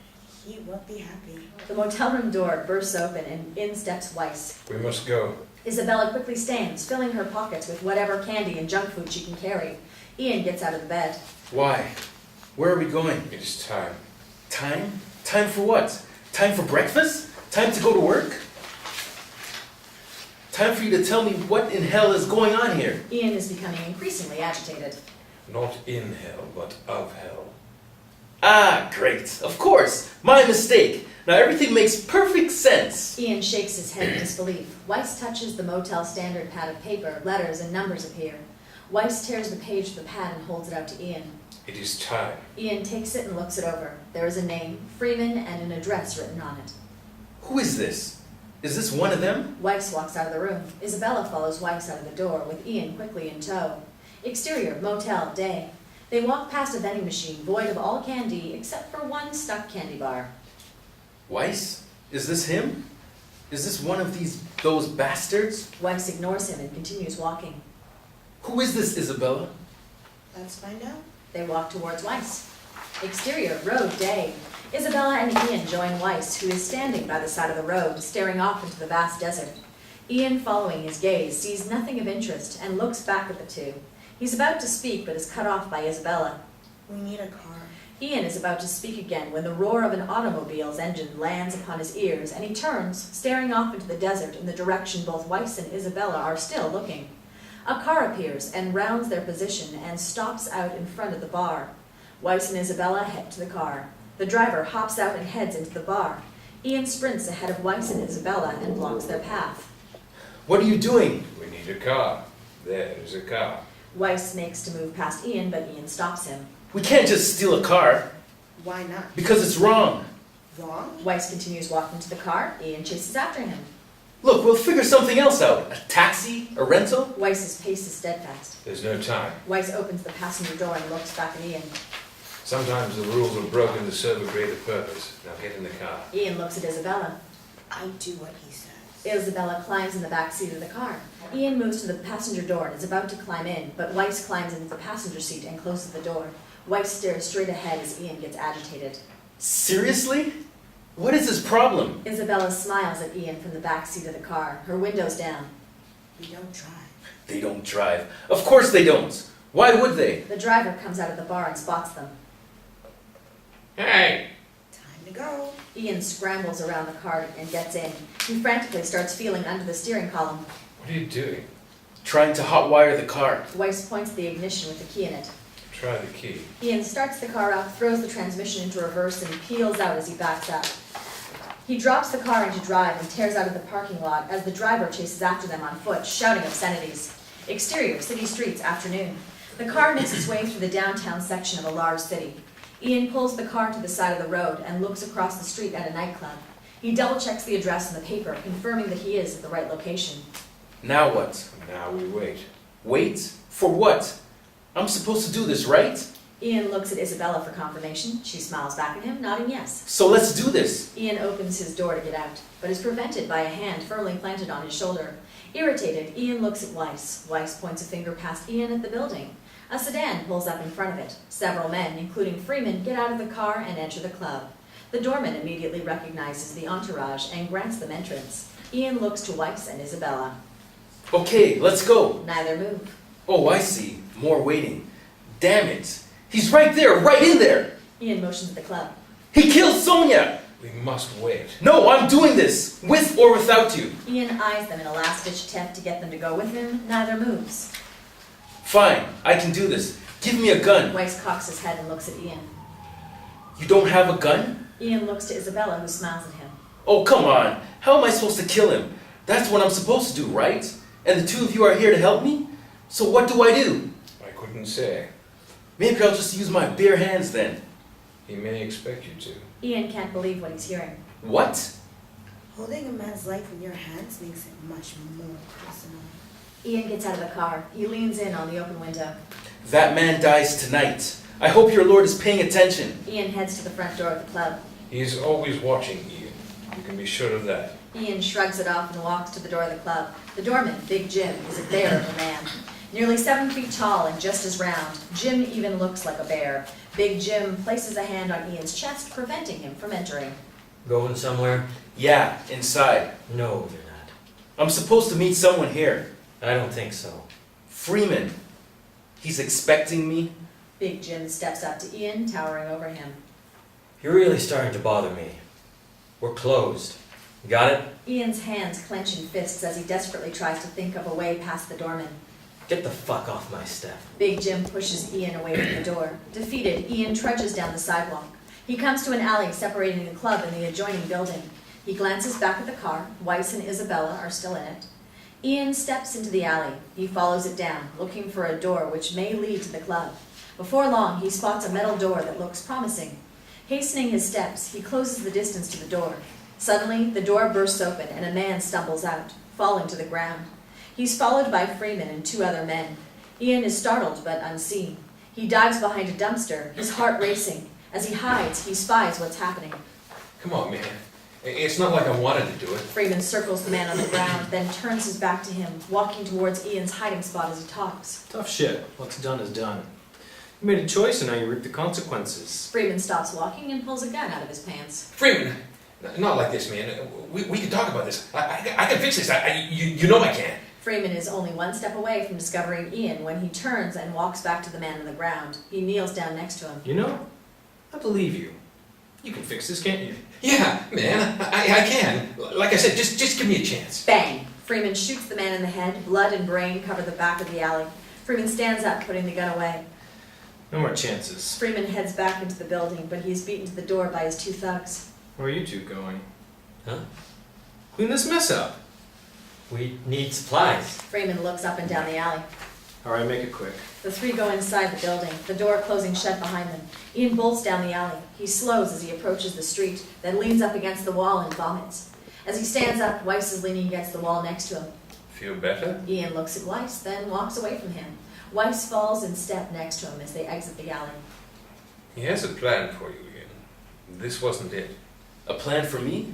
He won't be happy. The motel room door bursts open and in steps Wice. We must go. Isabella quickly stands, filling her pockets with whatever candy and junk food she can carry. Ian gets out of the bed. Why? Where are we going? It is time. Time? Time for what? Time for breakfast? Time to go to work? Time for you to tell me what in hell is going on here. Ian is becoming increasingly agitated. Not in hell, but of hell. Ah, great. Of course. My mistake. Now everything makes perfect sense. Ian shakes his head in disbelief. Wice touches the motel standard pad of paper. Letters and numbers appear. Wice tears the page of the pad and holds it out to Ian. It is time. Ian takes it and looks it over. There is a name, Freeman, and an address written on it. Who is this? Is this one of them? Wice walks out of the room. Isabella follows Wice out of the door, with Ian quickly in tow. Exterior, motel, day. They walk past a vending machine, void of all candy, except for one stuck candy bar. Wice? Is this him? Is this one of those bastards? Wice ignores him and continues walking. Who is this, Isabella? Let's find out. They walk towards Wice. Exterior, road, day. Isabella and Ian join Wice, who is standing by the side of the road, staring off into the vast desert. Ian, following his gaze, sees nothing of interest and looks back at the two. He's about to speak, but is cut off by Isabella. We need a car. Ian is about to speak again when the roar of an automobile's engine lands upon his ears, and he turns, staring off into the desert in the direction both Wice and Isabella are still looking. A car appears and rounds their position and stops out in front of the bar. Wice and Isabella head to the car. The driver hops out and heads into the bar. Ian sprints ahead of Wice and Isabella and blocks their path. What are you doing? We need a car. There is a car. Wice makes to move past Ian, but Ian stops him. We can't just steal a car. Why not? Because it's wrong. Wrong? Wice continues walking to the car. Ian chases after him. Look, we'll figure something else out. A taxi? A rental? Wice's pace is steadfast. There's no time. Wice opens the passenger door and looks back at Ian. Sometimes the rules are broken to serve a greater purpose. Now get in the car. Ian looks at Isabella. I do what he says. Isabella climbs in the back seat of the car. Ian moves to the passenger door and is about to climb in, but Wice climbs into the passenger seat and closes the door. Wice stares straight ahead as Ian gets agitated. Seriously? What is his problem? Isabella smiles at Ian from the back seat of the car, her windows down. We don't drive. They don't drive. Of course they don't. Why would they? The driver comes out of the bar and spots them. Hey! Time to go. Ian scrambles around the car and gets in. He frantically starts feeling under the steering column. What are you doing? Trying to hotwire the car. Wice points the ignition with the key in it. Try the key. Ian starts the car up, throws the transmission into reverse, and peels out as he backs up. He drops the car into drive and tears out of the parking lot as the driver chases after them on foot, shouting obscenities. Exterior, city streets, afternoon. The car makes its way through the downtown section of a large city. Ian pulls the car to the side of the road and looks across the street at a nightclub. He double-checks the address in the paper, confirming that he is at the right location. Now what? Now we wait. Wait? For what? I'm supposed to do this, right? Ian looks at Isabella for confirmation. She smiles back at him, nodding yes. So let's do this. Ian opens his door to get out, but is prevented by a hand firmly planted on his shoulder. Irritated, Ian looks at Wice. Wice points a finger past Ian at the building. A sedan pulls up in front of it. Several men, including Freeman, get out of the car and enter the club. The doorman immediately recognizes the entourage and grants them entrance. Ian looks to Wice and Isabella. Okay, let's go. Neither move. Oh, I see. More waiting. Damn it. He's right there, right in there. Ian motions to the club. He killed Sonia. We must wait. No, I'm doing this, with or without you. Ian eyes them in a last-ditch attempt to get them to go with him. Neither moves. Fine, I can do this. Give me a gun. Wice cocks his head and looks at Ian. You don't have a gun? Ian looks to Isabella, who smiles at him. Oh, come on. How am I supposed to kill him? That's what I'm supposed to do, right? And the two of you are here to help me? So what do I do? I couldn't say. Maybe I'll just use my bare hands then. He may expect you to. Ian can't believe what he's hearing. What? Holding a man's life in your hands makes it much more personal. Ian gets out of the car. He leans in on the open window. That man dies tonight. I hope your lord is paying attention. Ian heads to the front door of the club. He is always watching, Ian. You can be sure of that. Ian shrugs it off and walks to the door of the club. The doorman, Big Jim, is a bear of a man. Nearly 7 feet tall and just as round, Jim even looks like a bear. Big Jim places a hand on Ian's chest, preventing him from entering. Going somewhere? Yeah, inside. No, you're not. I'm supposed to meet someone here. I don't think so. Freeman. He's expecting me? Big Jim steps up to Ian, towering over him. You're really starting to bother me. We're closed. You got it? Ian's hands clench in fists as he desperately tries to think of a way past the doorman. Get the fuck off my step. Big Jim pushes Ian away from the door. Defeated, Ian trudges down the sidewalk. He comes to an alley separating the club and the adjoining building. He glances back at the car. Wice and Isabella are still in it. Ian steps into the alley. He follows it down, looking for a door which may lead to the club. Before long, he spots a metal door that looks promising. Hastening his steps, he closes the distance to the door. Suddenly, the door bursts open and a man stumbles out, falling to the ground. He's followed by Freeman and 2 other men. Ian is startled but unseen. He dives behind a dumpster, his heart racing. As he hides, he spies what's happening. Come on, man. It's not like I wanted to do it. Freeman circles the man on the ground, then turns his back to him, walking towards Ian's hiding spot as he talks. Tough shit. What's done is done. You made a choice and now you reap the consequences. Freeman stops walking and pulls a gun out of his pants. Freeman! Not like this, man. We can talk about this. I can fix this. You know I can. Freeman is only 1 step away from discovering Ian when he turns and walks back to the man on the ground. He kneels down next to him. You know, I believe you. You can fix this, can't you? Yeah, man. I can. Like I said, just give me a chance. Bang! Freeman shoots the man in the head. Blood and brain cover the back of the alley. Freeman stands up, putting the gun away. No more chances. Freeman heads back into the building, but he is beaten to the door by his 2 thugs. Where are you 2 going? Huh? Clean this mess up. We need supplies. Freeman looks up and down the alley. Alright, make it quick. The 3 go inside the building, the door closing shut behind them. Ian bolts down the alley. He slows as he approaches the street, then leans up against the wall and vomits. As he stands up, Wice is leaning against the wall next to him. Feel better? Ian looks at Wice, then walks away from him. Wice falls in step next to him as they exit the alley. He has a plan for you, Ian. This wasn't it. A plan for me?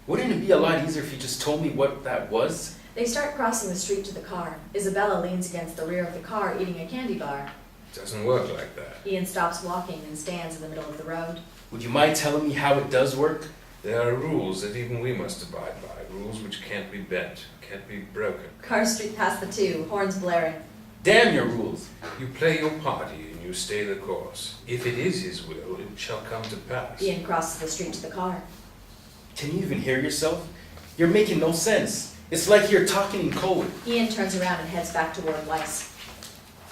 Wouldn't it be a lot easier if you just told me what that was? They start crossing the street to the car. Isabella leans against the rear of the car, eating a candy bar. Doesn't work like that. Ian stops walking and stands in the middle of the road. Would you mind telling me how it does work? There are rules that even we must abide by. Rules which can't be bent, can't be broken. Cars streak past the 2, horns blaring. Damn your rules. You play your party and you stay the course. If it is his will, it shall come to pass. Ian crosses the street to the car. Can you even hear yourself? You're making no sense. It's like you're talking in code. Ian turns around and heads back toward Wice.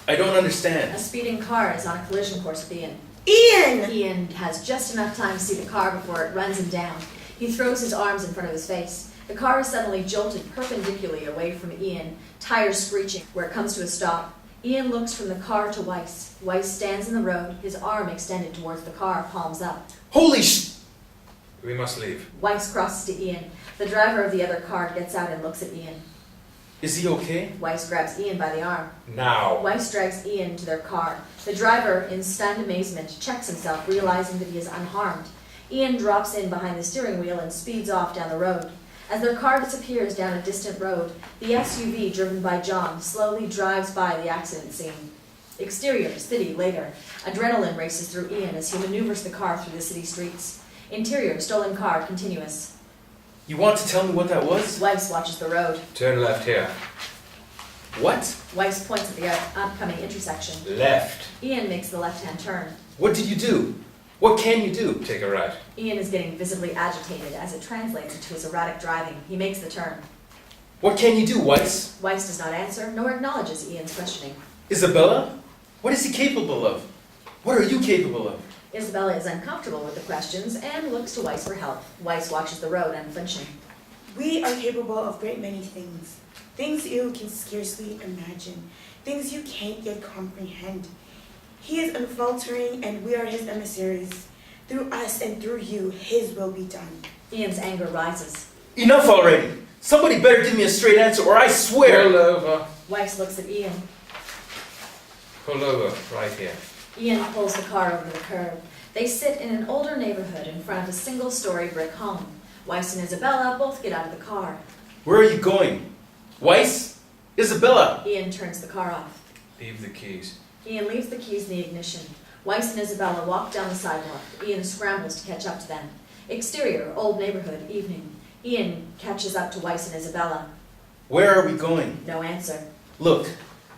I don't A understand. speeding car is on a collision course with Ian. Ian! Ian has just enough time to see the car before it runs him down. He throws his arms in front of his face. The car is suddenly jolted perpendicularly away from Ian, tires screeching, where it comes to a stop. Ian looks from the car to Wice. Wice stands in the road, his arm extended towards the car, palms up. Holy sh... We must leave. Wice crosses to Ian. The driver of the other car gets out and looks at Ian. Is he okay? Wice grabs Ian by the arm. Now. Wice drags Ian to their car. The driver, in stunned amazement, checks himself, realizing that he is unharmed. Ian drops in behind the steering wheel and speeds off down the road. As their car disappears down a distant road, the SUV driven by John slowly drives by the accident scene. Exterior, city, later. Adrenaline races through Ian as he maneuvers the car through the city streets. Interior, stolen car, continuous. You want to tell me what that was? Wice watches the road. Turn left here. What? Wice points at the upcoming intersection. Left. Ian makes the left-hand turn. What did you do? What can you do? Take a right. Ian is getting visibly agitated as it translates into his erratic driving. He makes the turn. What can you do, Wice? Wice does not answer, nor acknowledges Ian's questioning. Isabella? What is he capable of? What are you capable of? Isabella is uncomfortable with the questions and looks to Wice for help. Wice watches the road unflinching. We are capable of great many things. Things you can scarcely imagine. Things you can't yet comprehend. He is unfaltering and we are his emissaries. Through us and through you, his will be done. Ian's anger rises. Enough already! Somebody better give me a straight answer or I swear! Pull over. Wice looks at Ian. Pull over, right here. Ian pulls the car over the curb. They sit in an older neighborhood in front of a single-story brick home. Wice and Isabella both get out of the car. Where are you going? Wice? Isabella! Ian turns the car off. Leave the keys. Ian leaves the keys in the ignition. Wice and Isabella walk down the sidewalk. Ian scrambles to catch up to them. Exterior, old neighborhood, evening. Ian catches up to Wice and Isabella. Where are we going? No answer. Look,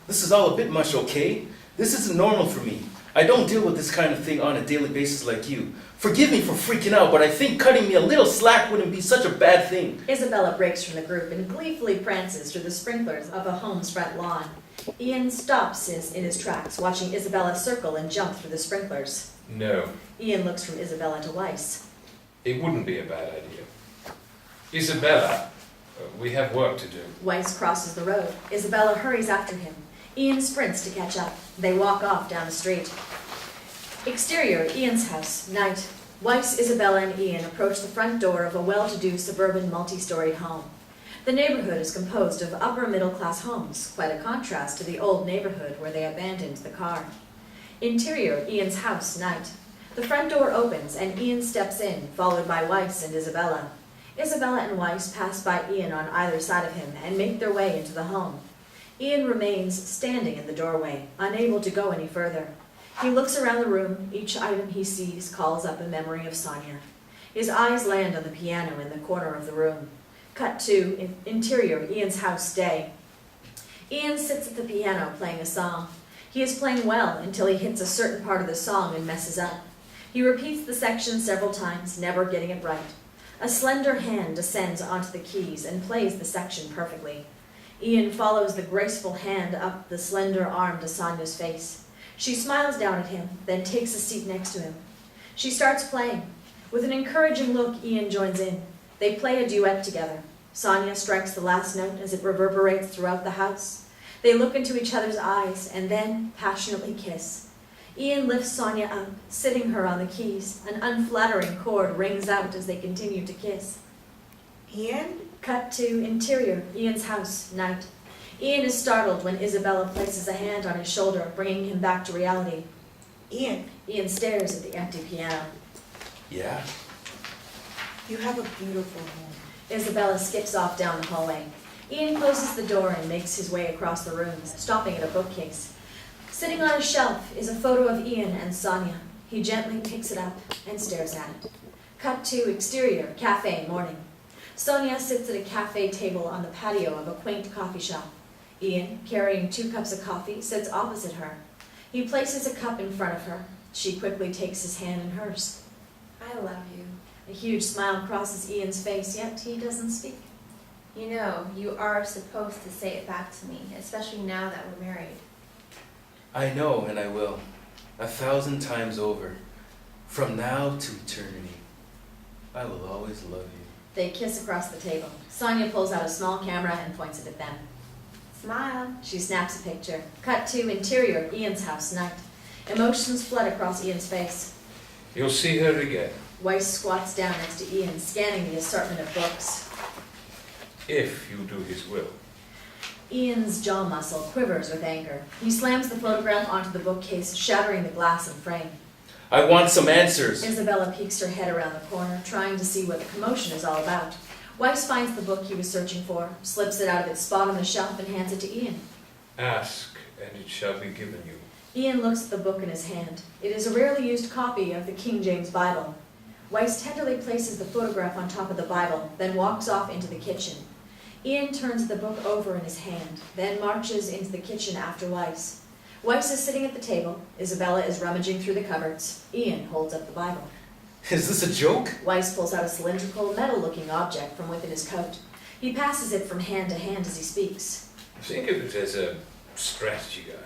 this is all a bit much, okay? This isn't normal for me. I don't deal with this kind of thing on a daily basis like you. Forgive me for freaking out, but I think cutting me a little slack wouldn't be such a bad thing. Isabella breaks from the group and gleefully prances through the sprinklers of a home's front lawn. Ian stops in his tracks, watching Isabella circle and jump through the sprinklers. No, Ian looks from Isabella to Wice. it wouldn't be a bad idea. Isabella, we have work to do. Wice crosses the road. Isabella hurries after him. Ian sprints to catch up. They walk off down the street. Exterior, Ian's house, night. Wice, Isabella, and Ian approach the front door of a well-to-do suburban multi-storied home. The neighborhood is composed of upper-middle-class homes, quite a contrast to the old neighborhood where they abandoned the car. Interior, Ian's house, night. The front door opens and Ian steps in, followed by Wice and Isabella. Isabella and Wice pass by Ian on either side of him and make their way into the home. Ian remains standing in the doorway, unable to go any further. He looks around the room. Each item he sees calls up a memory of Sonia. His eyes land on the piano in the corner of the room. Cut to interior, Ian's house, day. Ian sits at the piano playing a song. He is playing well until he hits a certain part of the song and messes up. He repeats the section several times, never getting it right. A slender hand descends onto the keys and plays the section perfectly. Ian follows the graceful hand up the slender arm to Sonia's face. She smiles down at him, then takes a seat next to him. She starts playing. With an encouraging look, Ian joins in. They play a duet together. Sonia strikes the last note as it reverberates throughout the house. They look into each other's eyes and then passionately kiss. Ian lifts Sonia up, sitting her on the keys. An unflattering chord rings out as they continue to kiss. Ian? Cut to interior, Ian's house, night. Ian is startled when Isabella places a hand on his shoulder, bringing him back to reality. Ian, Ian stares at the empty piano. Yeah? you have a beautiful home. Isabella skips off down the hallway. Ian closes the door and makes his way across the rooms, stopping at a bookcase. Sitting on a shelf is a photo of Ian and Sonia. He gently picks it up and stares at it. Cut to exterior, cafe, morning. Sonia sits at a cafe table on the patio of a quaint coffee shop. Ian, carrying 2 cups of coffee, sits opposite her. He places a cup in front of her. She quickly takes his hand in hers. I love you. A huge smile crosses Ian's face, yet he doesn't speak. You know, you are supposed to say it back to me, especially now that we're married. I know, and I will. 1,000 times over. From now to eternity. I will always love you. They kiss across the table. Sonia pulls out a small camera and points it at them. Smile. She snaps a picture. Cut to interior, Ian's house, night. Emotions flood across Ian's face. You'll see her again, Wice squats down next to Ian, scanning the assortment of books. if you do his will. Ian's jaw muscle quivers with anger. He slams the photograph onto the bookcase, shattering the glass and frame. I want some answers. Isabella peeks her head around the corner, trying to see what the commotion is all about. Wice finds the book he was searching for, slips it out of its spot on the shelf, and hands it to Ian. Ask, and it shall be given you. Ian looks at the book in his hand. It is a rarely used copy of the King James Bible. Wice tenderly places the photograph on top of the Bible, then walks off into the kitchen. Ian turns the book over in his hand, then marches into the kitchen after Wice. Wice is sitting at the table. Isabella is rummaging through the cupboards. Ian holds up the Bible. Is this a joke? Wice pulls out a cylindrical, metal-looking object from within his coat. He passes it from hand to hand as he speaks. Think of it as a strategy guide.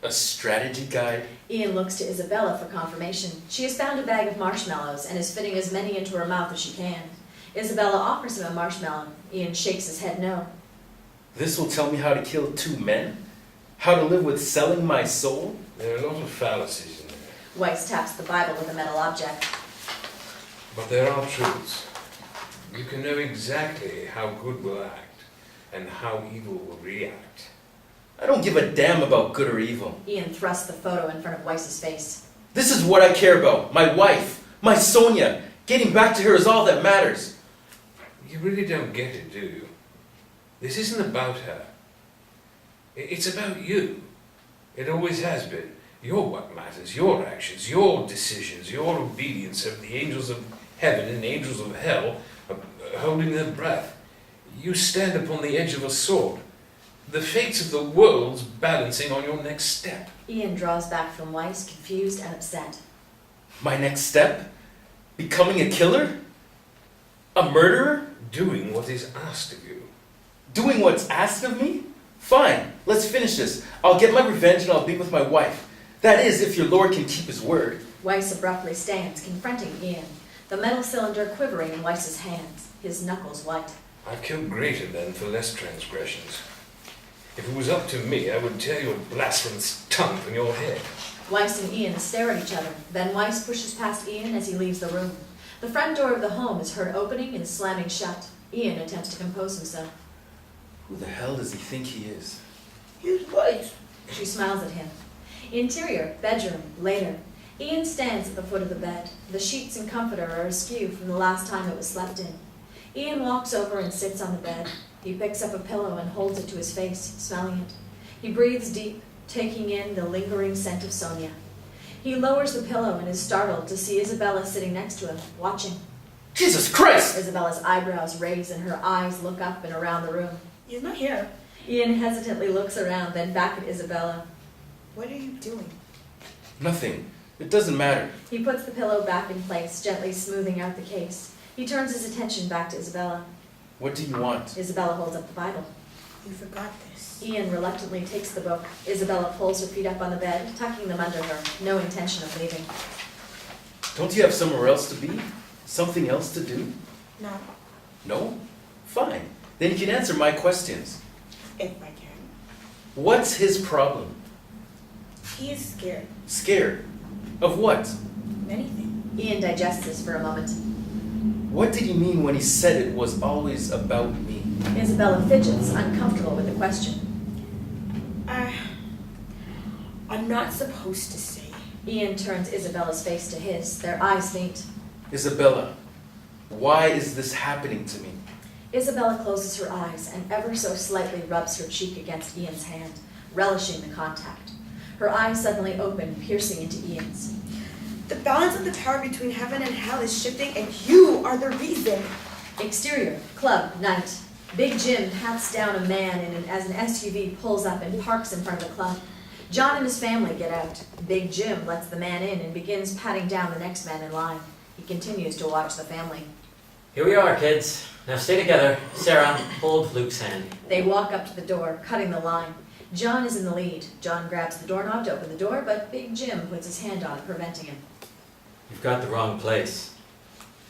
A strategy guide? Ian looks to Isabella for confirmation. She has found a bag of marshmallows and is fitting as many into her mouth as she can. Isabella offers him a marshmallow. Ian shakes his head no. This will tell me how to kill 2 men? How to live with selling my soul? There are a lot of fallacies in there, Wice taps the Bible with a metal object. but there are truths. You can know exactly how good will act and how evil will react. I don't give a damn about good or evil. Ian thrusts the photo in front of Wice's face. This is what I care about. My wife. My Sonia. Getting back to her is all that matters. You really don't get it, do you? This isn't about her. It's about you. It always has been. You're what matters. Your actions, your decisions, your obedience of the angels of heaven and the angels of hell holding their breath. You stand upon the edge of a sword. The fates of the world's balancing on your next step. Ian draws back from Wice, confused and upset. My next step? Becoming a killer? A murderer? Doing what is asked of you. Doing what's asked of me? Fine, let's finish this. I'll get my revenge and I'll be with my wife. That is, if your lord can keep his word. Wice abruptly stands, confronting Ian, the metal cylinder quivering in Wice's hands, his knuckles white. I've killed greater men for less transgressions. If it was up to me, I would tear your blasphemous tongue from your head. Wice and Ian stare at each other. Then Wice pushes past Ian as he leaves the room. The front door of the home is heard opening and slamming shut. Ian attempts to compose himself. Who the hell does he think he is? Here's Wice. She smiles at him. Interior, bedroom, later. Ian stands at the foot of the bed. The sheets and comforter are askew from the last time it was slept in. Ian walks over and sits on the bed. He picks up a pillow and holds it to his face, smelling it. He breathes deep, taking in the lingering scent of Sonia. He lowers the pillow and is startled to see Isabella sitting next to him, watching. Jesus Christ! Isabella's eyebrows raise and her eyes look up and around the room. He's not here. Ian hesitantly looks around, then back at Isabella. What are you doing? Nothing. It doesn't matter. He puts the pillow back in place, gently smoothing out the case. He turns his attention back to Isabella. What do you want? Isabella holds up the Bible. You forgot this. Ian reluctantly takes the book. Isabella pulls her feet up on the bed, tucking them under her, no intention of leaving. Don't you have somewhere else to be? Something else to do? No, No? Fine. Then you can answer my questions. if I can. What's his problem? He is scared. Scared? Of what? Anything. Ian digests this for a moment. What did he mean when he said it was always about me? Isabella fidgets, uncomfortable with the question. I'm not supposed to say. Ian turns Isabella's face to his, their eyes meet. Isabella, why is this happening to me? Isabella closes her eyes and ever so slightly rubs her cheek against Ian's hand, relishing the contact. Her eyes suddenly open, piercing into Ian's. The balance of the power between heaven and hell is shifting, and you are the reason. Exterior, club, night. Big Jim pats down a man as an SUV pulls up and parks in front of the club. John and his family get out. Big Jim lets the man in and begins patting down the next man in line. He continues to watch the family. Here we are, kids. Now stay together. Sarah, hold Luke's hand. They walk up to the door, cutting the line. John is in the lead. John grabs the doorknob to open the door, but Big Jim puts his hand on it, preventing him. You've got the wrong place.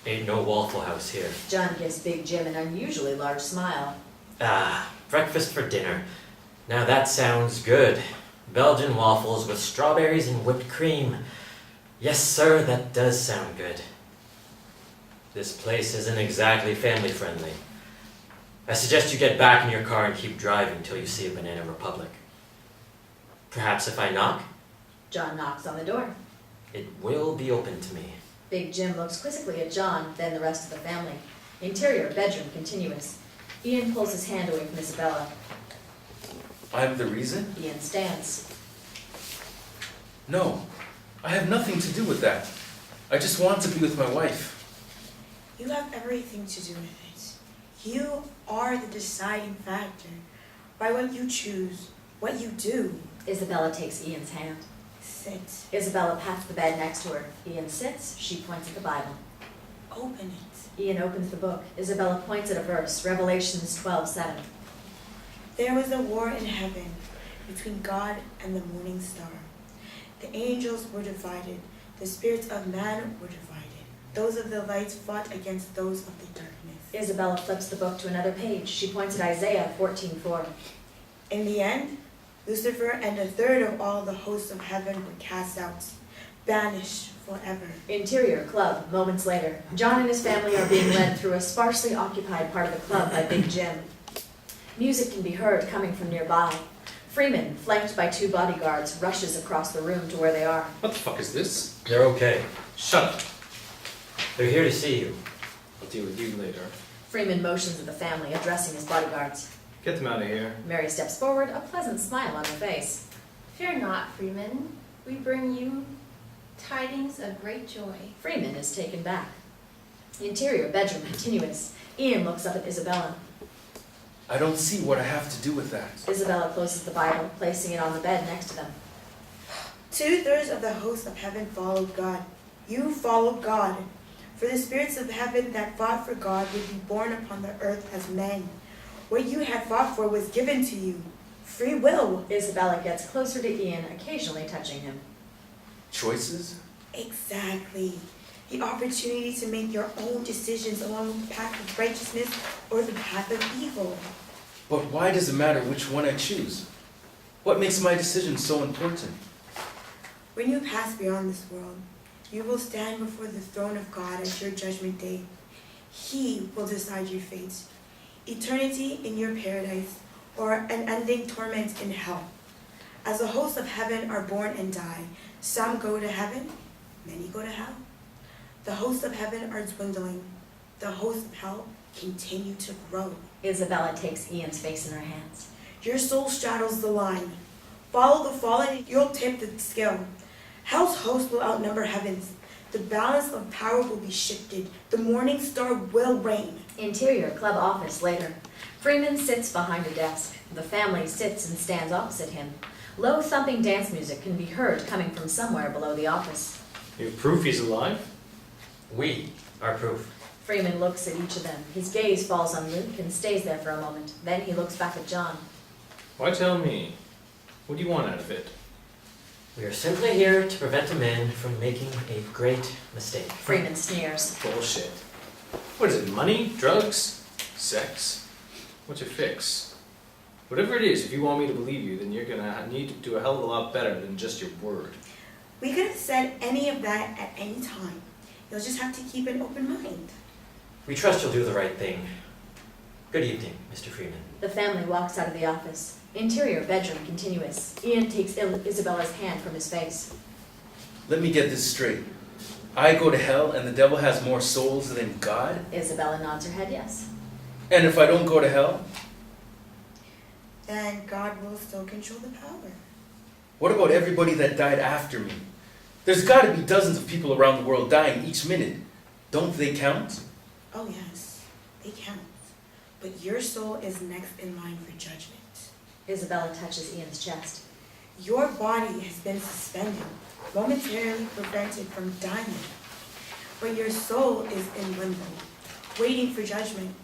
Ain't no Waffle House here. John gives Big Jim an unusually large smile. Ah, breakfast for dinner. Now that sounds good. Belgian waffles with strawberries and whipped cream. Yes, sir, that does sound good. This place isn't exactly family friendly. I suggest you get back in your car and keep driving till you see a Banana Republic. Perhaps if I knock, John knocks on the door. it will be open to me. Big Jim looks quizzically at John, then the rest of the family. Interior, bedroom, continuous. Ian pulls his hand away from Isabella. I'm the reason? Ian stands. No, I have nothing to do with that. I just want to be with my wife. You have everything to do with it. You are the deciding factor. By what you choose, what you do. Isabella takes Ian's hand. Sit. Isabella pats the bed next to her. Ian sits. She points at the Bible. Open it. Ian opens the book. Isabella points at a verse, Revelations 12:7. There was a war in heaven between God and the morning star. The angels were divided. The spirits of man were divided. Those of the lights fought against those of the darkness. Isabella flips the book to another page. She points at Isaiah 14:4. In the end, Lucifer and a third of all the hosts of heaven were cast out, banished forever. Interior, club, moments later. John and his family are being led through a sparsely occupied part of the club by Big Jim. Music can be heard coming from nearby. Freeman, flanked by 2 bodyguards, rushes across the room to where they are. What the fuck is this? They're okay. Shut up. They're here to see you. I'll deal with you later. Freeman motions at the family, addressing his bodyguards. Get them out of here. Mary steps forward, a pleasant smile on her face. Fear not, Freeman. We bring you tidings of great joy. Freeman is taken back. Interior, bedroom, continuous. Ian looks up at Isabella. I don't see what I have to do with that. Isabella closes the Bible, placing it on the bed next to them. 2/3 of the hosts of heaven followed God. You followed God. For the spirits of heaven that fought for God would be born upon the earth as men. What you had fought for was given to you. Free will. Isabella gets closer to Ian, occasionally touching him. Choices? Exactly. The opportunity to make your own decisions along the path of righteousness or the path of evil. But why does it matter which one I choose? What makes my decision so important? When you pass beyond this world, you will stand before the throne of God at your judgment day. He will decide your fate. Eternity in your paradise or an ending torment in hell. As the hosts of heaven are born and die, some go to heaven, many go to hell. The hosts of heaven are dwindling. The hosts of hell continue to grow. Isabella takes Ian's face in her hands. Your soul straddles the line. Follow the fallen, you'll tip the scale. Hell's hosts will outnumber heaven's. The balance of power will be shifted. The morning star will reign. Interior club office later. Freeman sits behind a desk. The family sits and stands opposite him. Low thumping dance music can be heard coming from somewhere below the office. You have proof he's alive? We are proof. Freeman looks at each of them. His gaze falls on Luke and stays there for a moment. Then he looks back at John. Why tell me? What do you want out of it? We are simply here to prevent a man from making a great mistake. Freeman sneers. Bullshit. What is it, money? Drugs? Sex? What's your fix? Whatever it is, if you want me to believe you, then you're gonna need to do a hell of a lot better than just your word. We could have said any of that at any time. You'll just have to keep an open mind. We trust you'll do the right thing. Good evening, Mr. Freeman. The family walks out of the office. Interior bedroom continuous. Ian takes Isabella's hand from his face. Let me get this straight. I go to hell and the devil has more souls than God? Isabella nods her head yes. And if I don't go to hell? Then God will still control the power. What about everybody that died after me? There's got to be dozens of people around the world dying each minute. Don't they count? Oh yes, they count. But your soul is next in line for judgment. Isabella touches Ian's chest. Your body has been suspended, momentarily prevented from dying. But your soul is in limbo, waiting for judgment.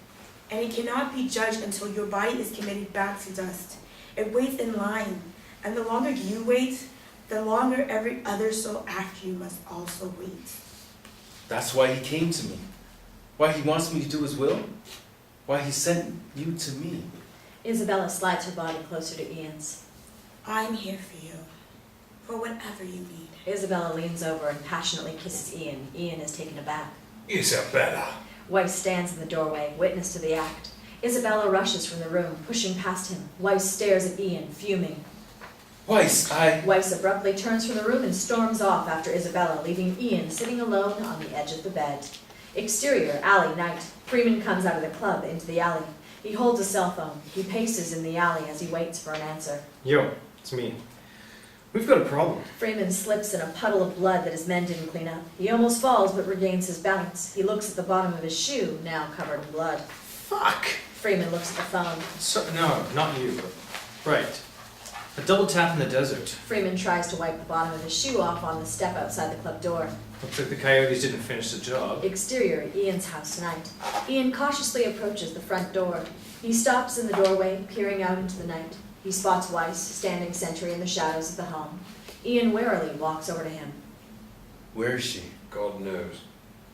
And it cannot be judged until your body is committed back to dust. It waits in line. And the longer you wait, the longer every other soul after you must also wait. That's why he came to me. Why he wants me to do his will. Why he sent you to me. Isabella slides her body closer to Ian's. I'm here for you, for whatever you need. Isabella leans over and passionately kisses Ian. Ian is taken aback. Isabella. Wice stands in the doorway, witness to the act. Isabella rushes from the room, pushing past him. Wice stares at Ian, fuming. Wice, Wice abruptly turns from the room and storms off after Isabella, leaving Ian sitting alone on the edge of the bed. Exterior, alley, night. Freeman comes out of the club into the alley. He holds a cell phone. He paces in the alley as he waits for an answer. Yo, it's me. We've got a problem. Freeman slips in a puddle of blood that his men didn't clean up. He almost falls but regains his balance. He looks at the bottom of his shoe, now covered in blood. Fuck! Freeman looks at the phone. So, no, not you. Right. A double tap in the desert. Freeman tries to wipe the bottom of his shoe off on the step outside the club door. Looks like the coyotes didn't finish the job. Exterior, Ian's house tonight. Ian cautiously approaches the front door. He stops in the doorway, peering out into the night. He spots Wice, standing sentry in the shadows of the home. Ian warily walks over to him. Where is she? God knows.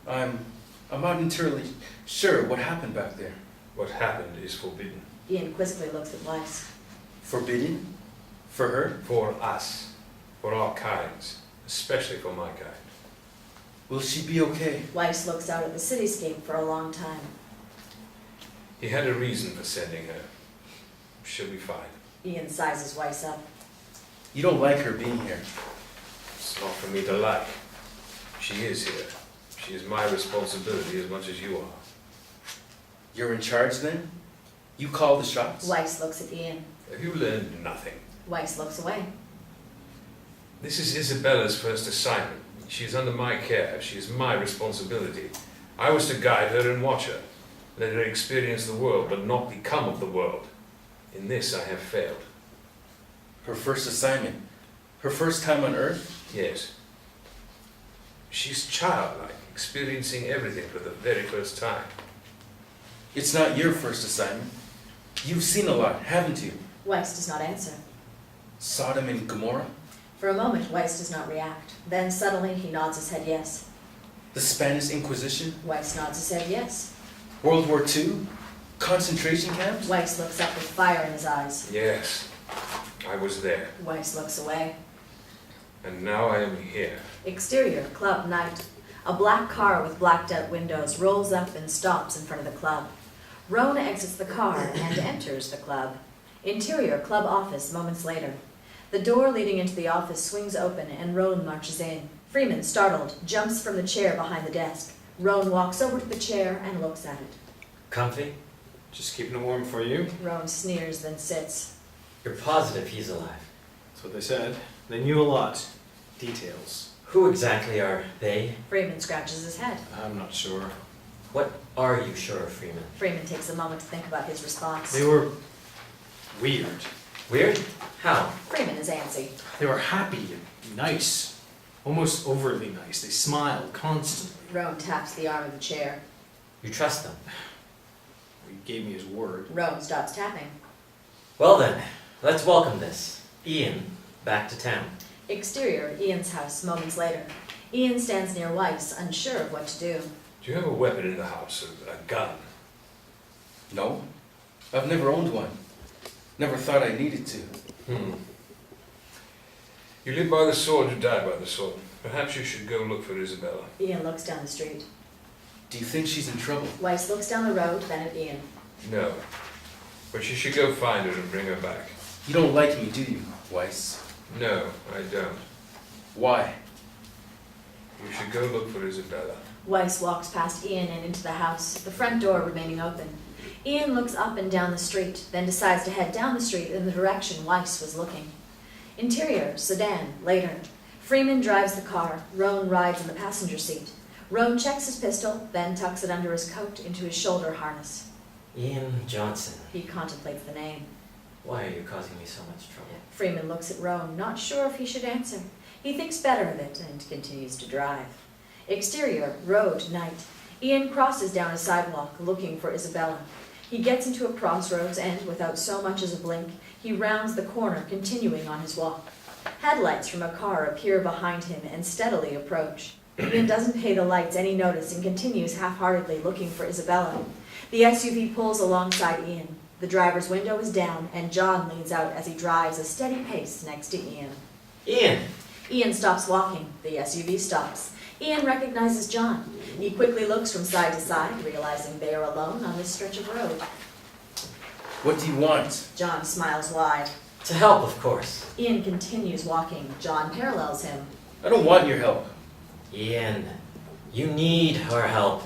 I'm not entirely sure what happened back there. What happened is forbidden. Ian quizzically looks at Wice. Forbidden? For her? For us. For our kinds. Especially for my kind. Will she be okay? Wice looks out at the cityscape for a long time. He had a reason for sending her. She'll be fine. Ian sizes Wice up. You don't like her being here. It's not for me to like. She is here. She is my responsibility as much as you are. You're in charge then? You call the shots? Wice looks at Ian. Have you learned nothing? Wice looks away. This is Isabella's first assignment. She is under my care. She is my responsibility. I was to guide her and watch her. Let her experience the world, but not become of the world. In this I have failed. Her first assignment. Her first time on Earth? Yes. She's childlike, experiencing everything for the very first time. It's not your first assignment. You've seen a lot, haven't you? Wice does not answer. Sodom and Gomorrah? For a moment, Wice does not react. Then suddenly he nods his head yes. The Spanish Inquisition? Wice nods his head yes. World War II? Concentration camps? Wice looks up with fire in his eyes. Yes, I was there. Wice looks away. And now I am here. Exterior, club night. A black car with blacked out windows rolls up and stops in front of the club. Roane exits the car and enters the club. Interior, club office, moments later. The door leading into the office swings open and Roane marches in. Freeman, startled, jumps from the chair behind the desk. Roane walks over to the chair and looks at it. Comfy? Just keeping it warm for you. Roane sneers, then sits. You're positive he's alive. That's what they said. They knew a lot. Details. Who exactly are they? Freeman scratches his head. I'm not sure. What are you sure of, Freeman? Freeman takes a moment to think about his response. They were weird. Weird? How? Freeman is antsy. They were happy and nice. Almost overly nice. They smiled constantly. Roane taps the arm of the chair. You trust them? He gave me his word. Roane stops tapping. Well then, let's welcome this. Ian, back to town. Exterior, Ian's house, moments later. Ian stands near Wice, unsure of what to do. Do you have a weapon in the house? A gun? No. I've never owned one. Never thought I needed to. You live by the sword, you die by the sword. Perhaps you should go look for Isabella. Ian looks down the street. Do you think she's in trouble? Wice looks down the road, then at Ian. No. But you should go find her and bring her back. You don't like me, do you, Wice? No, I don't. Why? You should go look for Isabella. Wice walks past Ian and into the house, the front door remaining open. Ian looks up and down the street, then decides to head down the street in the direction Wice was looking. Interior, sedan, later. Freeman drives the car. Roane rides in the passenger seat. Roane checks his pistol, then tucks it under his coat into his shoulder harness. Ian Johnson. He contemplates the name. Why are you causing me so much trouble? Freeman looks at Roane, not sure if he should answer. He thinks better of it and continues to drive. Exterior, road, night. Ian crosses down a sidewalk, looking for Isabella. He gets into a crossroads and, without so much as a blink, he rounds the corner, continuing on his walk. Headlights from a car appear behind him and steadily approach. Ian doesn't pay the lights any notice and continues half-heartedly looking for Isabella. The SUV pulls alongside Ian. The driver's window is down, and John leans out as he drives a steady pace next to Ian. Ian! Ian stops walking. The SUV stops. Ian recognizes John. He quickly looks from side to side, realizing they are alone on this stretch of road. What do you want? John smiles wide. To help, of course. Ian continues walking. John parallels him. I don't want your help. Ian, you need our help.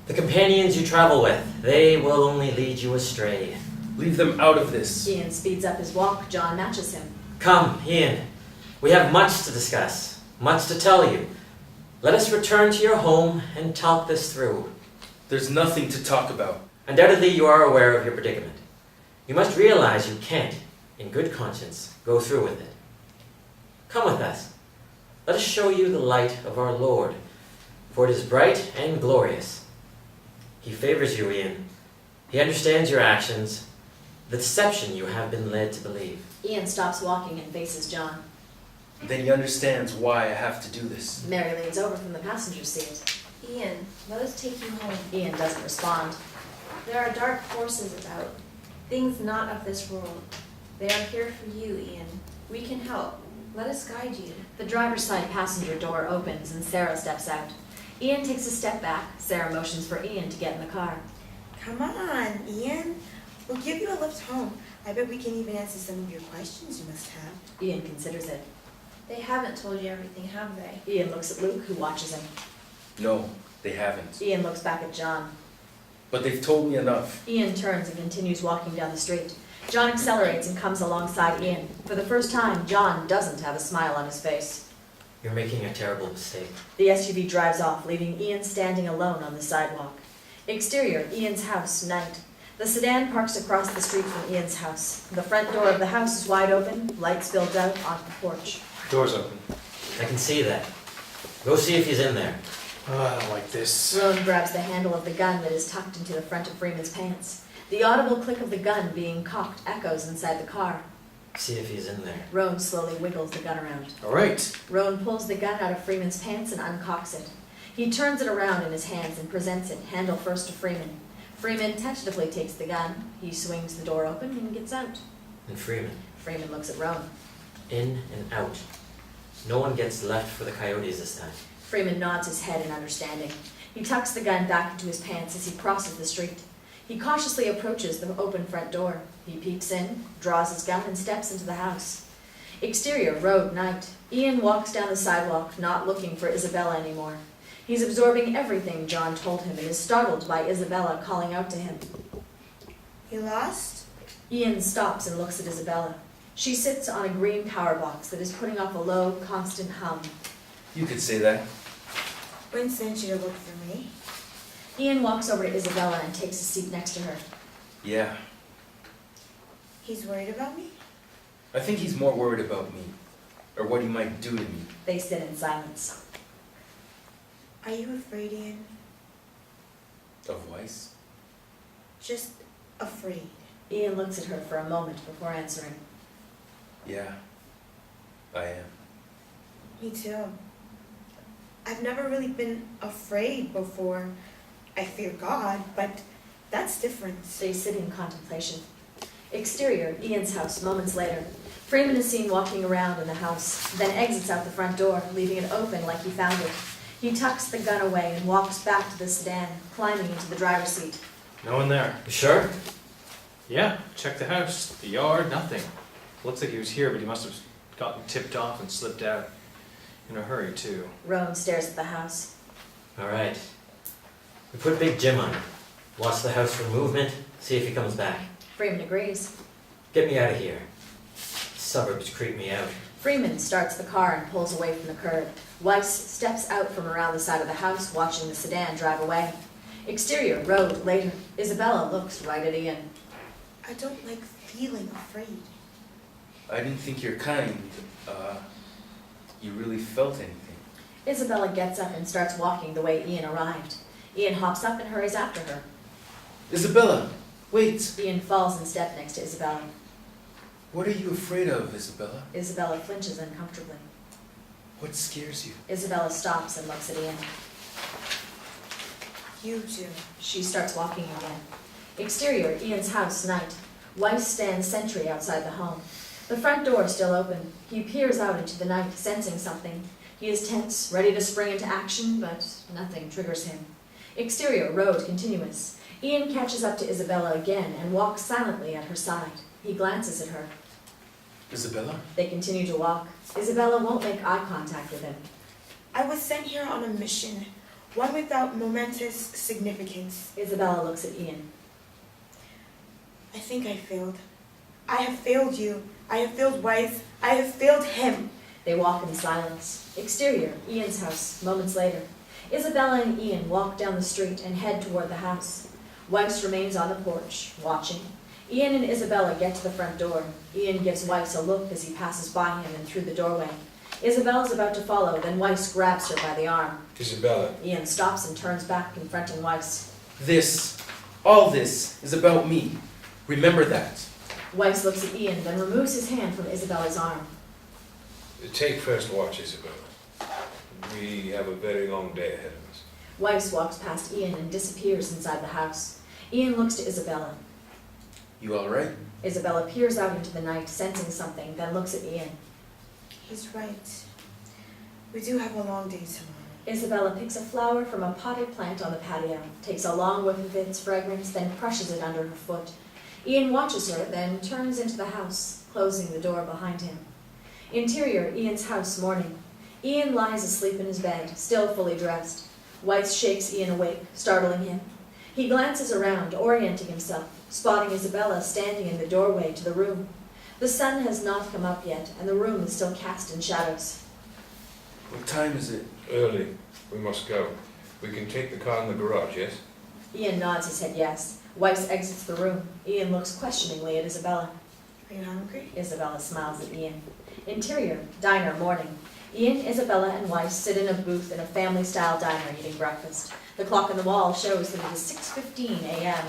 The companions you travel with, they will only lead you astray. Leave them out of this. Ian speeds up his walk. John matches him. Come, Ian. We have much to discuss, much to tell you. Let us return to your home and talk this through. There's nothing to talk about. Undoubtedly, you are aware of your predicament. You must realize you can't, in good conscience, go through with it. Come with us. Let us show you the light of our Lord, for it is bright and glorious. He favors you, Ian. He understands your actions, the deception you have been led to believe. Ian stops walking and faces John. Then he understands why I have to do this. Mary leans over from the passenger seat. Ian, let us take you home. Ian doesn't respond. There are dark forces about, things not of this world. They are here for you, Ian. We can help. Let us guide you. The driver's side passenger door opens and Sarah steps out. Ian takes a step back. Sarah motions for Ian to get in the car. Come on, Ian. We'll give you a lift home. I bet we can even answer some of your questions you must have. Ian considers it. They haven't told you everything, have they? Ian looks at Luke, who watches him. No, they haven't. Ian looks back at John. But they've told me enough. Ian turns and continues walking down the street. John accelerates and comes alongside Ian. For the first time, John doesn't have a smile on his face. You're making a terrible mistake. The SUV drives off, leaving Ian standing alone on the sidewalk. Exterior, Ian's house, night. The sedan parks across the street from Ian's house. The front door of the house is wide open, light spilled out onto the porch. Door's open. I can see that. Go see if he's in there. Oh, I don't like this. Roane grabs the handle of the gun that is tucked into the front of Freeman's pants. The audible click of the gun being cocked echoes inside the car. See if he's in there. Roane slowly wiggles the gun around. All right. Roane pulls the gun out of Freeman's pants and uncocks it. He turns it around in his hands and presents it, handle first to Freeman. Freeman tentatively takes the gun. He swings the door open and gets out. And Freeman. Freeman looks at Roane. In and out. No one gets left for the coyotes this time. Freeman nods his head in understanding. He tucks the gun back into his pants as he crosses the street. He cautiously approaches the open front door. He peeks in, draws his gun, and steps into the house. Exterior, road, night. Ian walks down the sidewalk, not looking for Isabella anymore. He's absorbing everything John told him and is startled by Isabella calling out to him. You lost? Ian stops and looks at Isabella. She sits on a green power box that is putting off a low, constant hum. You could say that. When sent you to look for me? Ian walks over to Isabella and takes a seat next to her. Yeah. He's worried about me? I think he's more worried about me. Or what he might do to me. They sit in silence. Are you afraid, Ian? Of Wice? Just afraid. Ian looks at her for a moment before answering. Yeah. I am. Me too. I've never really been afraid before. I fear God, but that's different. They sit in contemplation. Exterior, Ian's house, moments later. Freeman is seen walking around in the house, then exits out the front door, leaving it open like he found it. He tucks the gun away and walks back to the sedan, climbing into the driver's seat. No one there. You sure? Yeah, check the house. The yard, nothing. Looks like he was here, but he must have gotten tipped off and slipped out. In a hurry, too. Roane stares at the house. All right. We put Big Jim on him. Watch the house for movement, see if he comes back. Freeman agrees. Get me out of here. Suburbs creep me out. Freeman starts the car and pulls away from the curb. Wice steps out from around the side of the house, watching the sedan drive away. Exterior, road, later. Isabella looks right at Ian. I don't like feeling afraid. I didn't think you're kind. You really felt anything. Isabella gets up and starts walking the way Ian arrived. Ian hops up and hurries after her. Isabella, wait. Ian falls in step next to Isabella. What are you afraid of, Isabella? Isabella flinches uncomfortably. What scares you? Isabella stops and looks at Ian. You do. She starts walking again. Exterior, Ian's house, night. Wice stands sentry outside the home. The front door is still open. He peers out into the night, sensing something. He is tense, ready to spring into action, but nothing triggers him. Exterior, road, continuous. Ian catches up to Isabella again and walks silently at her side. He glances at her. Isabella? They continue to walk. Isabella won't make eye contact with him. I was sent here on a mission, one without momentous significance. Isabella looks at Ian. I think I failed. I have failed you. I have failed Wice. I have failed him. They walk in silence. Exterior, Ian's house, moments later. Isabella and Ian walk down the street and head toward the house. Wice remains on the porch, watching. Ian and Isabella get to the front door. Ian gives Wice a look as he passes by him and through the doorway. Isabella's about to follow, then Wice grabs her by the arm. Isabella. Ian stops and turns back, confronting Wice. All this is about me. Remember that. Wice looks at Ian, then removes his hand from Isabella's arm. Take first watch, Isabella. We have a very long day ahead of us. Wice walks past Ian and disappears inside the house. Ian looks to Isabella. You all right? Isabella peers out into the night, sensing something, then looks at Ian. He's right. We do have a long day tomorrow. Isabella picks a flower from a potted plant on the patio, takes a long whiff of its fragrance, then crushes it under her foot. Ian watches her, then turns into the house, closing the door behind him. Interior, Ian's house, morning. Ian lies asleep in his bed, still fully dressed. Wice shakes Ian awake, startling him. He glances around, orienting himself, spotting Isabella standing in the doorway to the room. The sun has not come up yet, and the room is still cast in shadows. What time is it? Early. We must go. We can take the car in the garage, yes? Ian nods his head yes. Wice exits the room. Ian looks questioningly at Isabella. Are you hungry? Isabella smiles at Ian. Interior, diner, morning. Ian, Isabella, and Wice sit in a booth in a family-style diner eating breakfast. The clock on the wall shows that it is 6:15 a.m.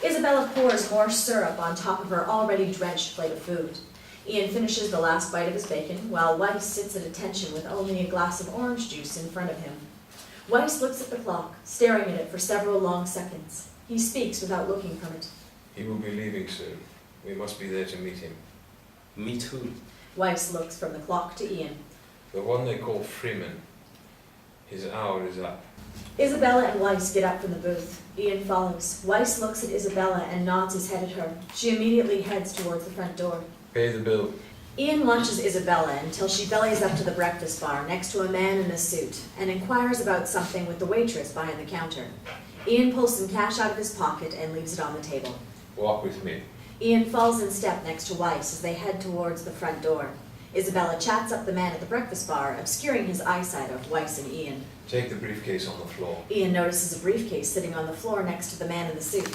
Isabella pours more syrup on top of her already drenched plate of food. Ian finishes the last bite of his bacon, while Wice sits at attention with only a glass of orange juice in front of him. Wice looks at the clock, staring at it for several long seconds. He speaks without looking from it. He will be leaving soon. We must be there to meet him. Me too. Wice looks from the clock to Ian. The one they call Freeman. His hour is up. Isabella and Wice get up from the booth. Ian follows. Wice looks at Isabella and nods his head at her. She immediately heads towards the front door. Pay the bill. Ian watches Isabella until she bellies up to the breakfast bar next to a man in a suit and inquires about something with the waitress behind the counter. Ian pulls some cash out of his pocket and leaves it on the table. Walk with me. Ian falls in step next to Wice as they head towards the front door. Isabella chats up the man at the breakfast bar, obscuring his eyesight of Wice and Ian. Take the briefcase on the floor. Ian notices a briefcase sitting on the floor next to the man in the suit.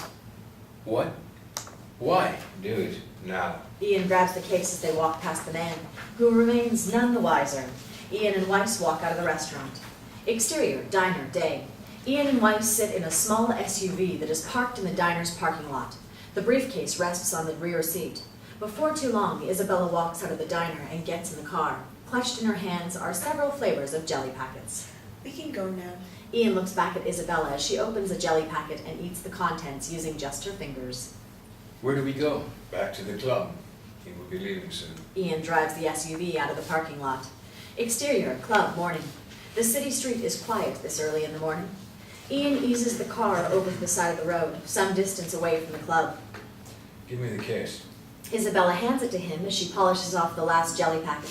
What? Why? Do it now. Ian grabs the case as they walk past the man, who remains none the wiser. Ian and Wice walk out of the restaurant. Exterior, diner, day. Ian and Wice sit in a small SUV that is parked in the diner's parking lot. The briefcase rests on the rear seat. Before too long, Isabella walks out of the diner and gets in the car. Clutched in her hands are several flavors of jelly packets. We can go now. Ian looks back at Isabella as she opens a jelly packet and eats the contents using just her fingers. Where do we go? Back to the club. He will be leaving soon. Ian drives the SUV out of the parking lot. Exterior, club, morning. The city street is quiet this early in the morning. Ian eases the car over to the side of the road, some distance away from the club. Give me the case. Isabella hands it to him as she polishes off the last jelly packet.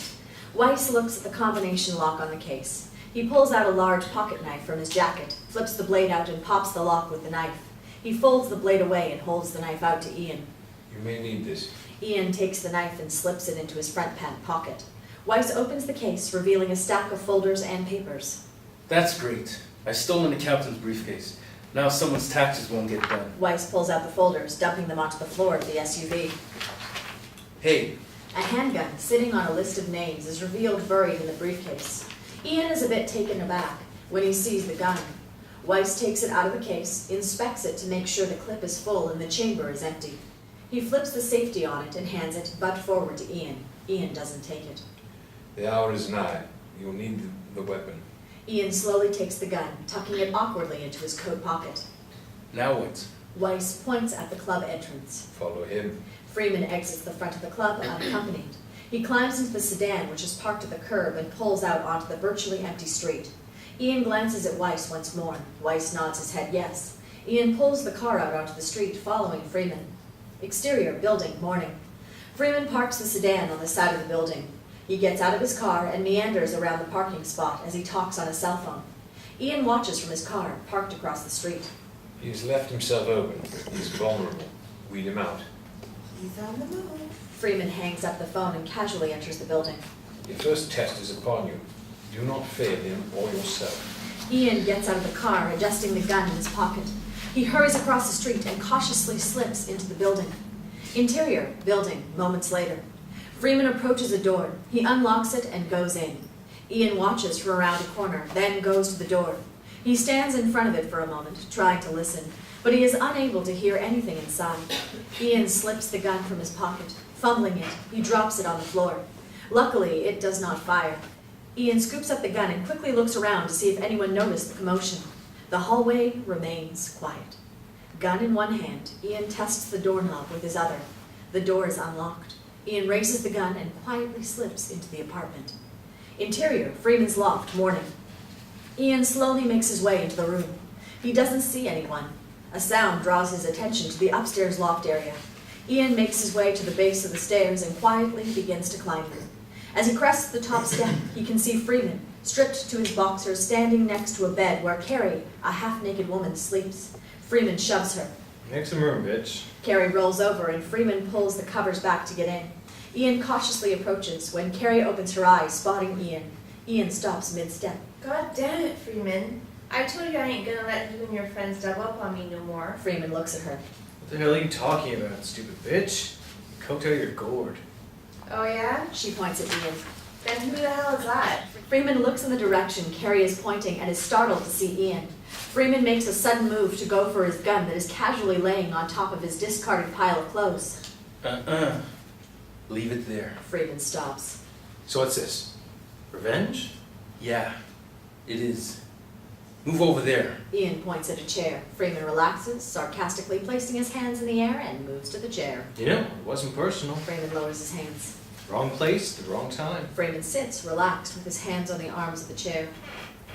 Wice looks at the combination lock on the case. He pulls out a large pocket knife from his jacket, flips the blade out and pops the lock with the knife. He folds the blade away and holds the knife out to Ian. You may need this. Ian takes the knife and slips it into his front pant pocket. Wice opens the case, revealing a stack of folders and papers. That's great. I stole an accountant's briefcase. Now someone's taxes won't get done. Wice pulls out the folders, dumping them onto the floor of the SUV. Hey, A handgun sitting on a list of names is revealed buried in the briefcase. Ian is a bit taken aback when he sees the gun. Wice takes it out of the case, inspects it to make sure the clip is full and the chamber is empty. He flips the safety on it and hands it butt forward to Ian. Ian doesn't take it. The hour is nigh. You'll need the weapon. Ian slowly takes the gun, tucking it awkwardly into his coat pocket. now what? Wice points at the club entrance. Follow him. Freeman exits the front of the club unaccompanied. He climbs into the sedan, which is parked at the curb, and pulls out onto the virtually empty street. Ian glances at Wice once more. Wice nods his head yes. Ian pulls the car out onto the street, following Freeman. Exterior, building, morning. Freeman parks the sedan on the side of the building. He gets out of his car and meanders around the parking spot as he talks on a cell phone. Ian watches from his car, parked across the street. He has left himself open. He's vulnerable. Weed him out. He's on the move. Freeman hangs up the phone and casually enters the building. Your first test is upon you. Do not fail him or yourself. Ian gets out of the car, adjusting the gun in his pocket. He hurries across the street and cautiously slips into the building. Interior, building, moments later. Freeman approaches a door. He unlocks it and goes in. Ian watches from around a corner, then goes to the door. He stands in front of it for a moment, trying to listen, but he is unable to hear anything inside. Ian slips the gun from his pocket. Fumbling it, he drops it on the floor. Luckily, it does not fire. Ian scoops up the gun and quickly looks around to see if anyone noticed the commotion. The hallway remains quiet. Gun in one hand, Ian tests the doorknob with his other. The door is unlocked. Ian raises the gun and quietly slips into the apartment. Interior, Freeman's loft, morning. Ian slowly makes his way into the room. He doesn't see anyone. A sound draws his attention to the upstairs loft area. Ian makes his way to the base of the stairs and quietly begins to climb them. As he crests the top step, he can see Freeman, stripped to his boxers, standing next to a bed where Carrie, a half-naked woman, sleeps. Freeman shoves her. Make some room, bitch. Carrie rolls over and Freeman pulls the covers back to get in. Ian cautiously approaches. When Carrie opens her eyes, spotting Ian, Ian stops mid-step. God damn it, Freeman. I told you I ain't gonna let you and your friends double up on me no more. Freeman looks at her. What the hell are you talking about, stupid bitch? You coked out your gourd. Oh yeah? She points at Ian. Then who the hell is that? Freeman looks in the direction Carrie is pointing and is startled to see Ian. Freeman makes a sudden move to go for his gun that is casually laying on top of his discarded pile of clothes. Leave it there. Freeman stops. So what's this? Revenge? Yeah, it is. Move over there. Ian points at a chair. Freeman relaxes, sarcastically placing his hands in the air and moves to the chair. You know, it wasn't personal. Freeman lowers his hands. Wrong place, the wrong time. Freeman sits, relaxed, with his hands on the arms of the chair.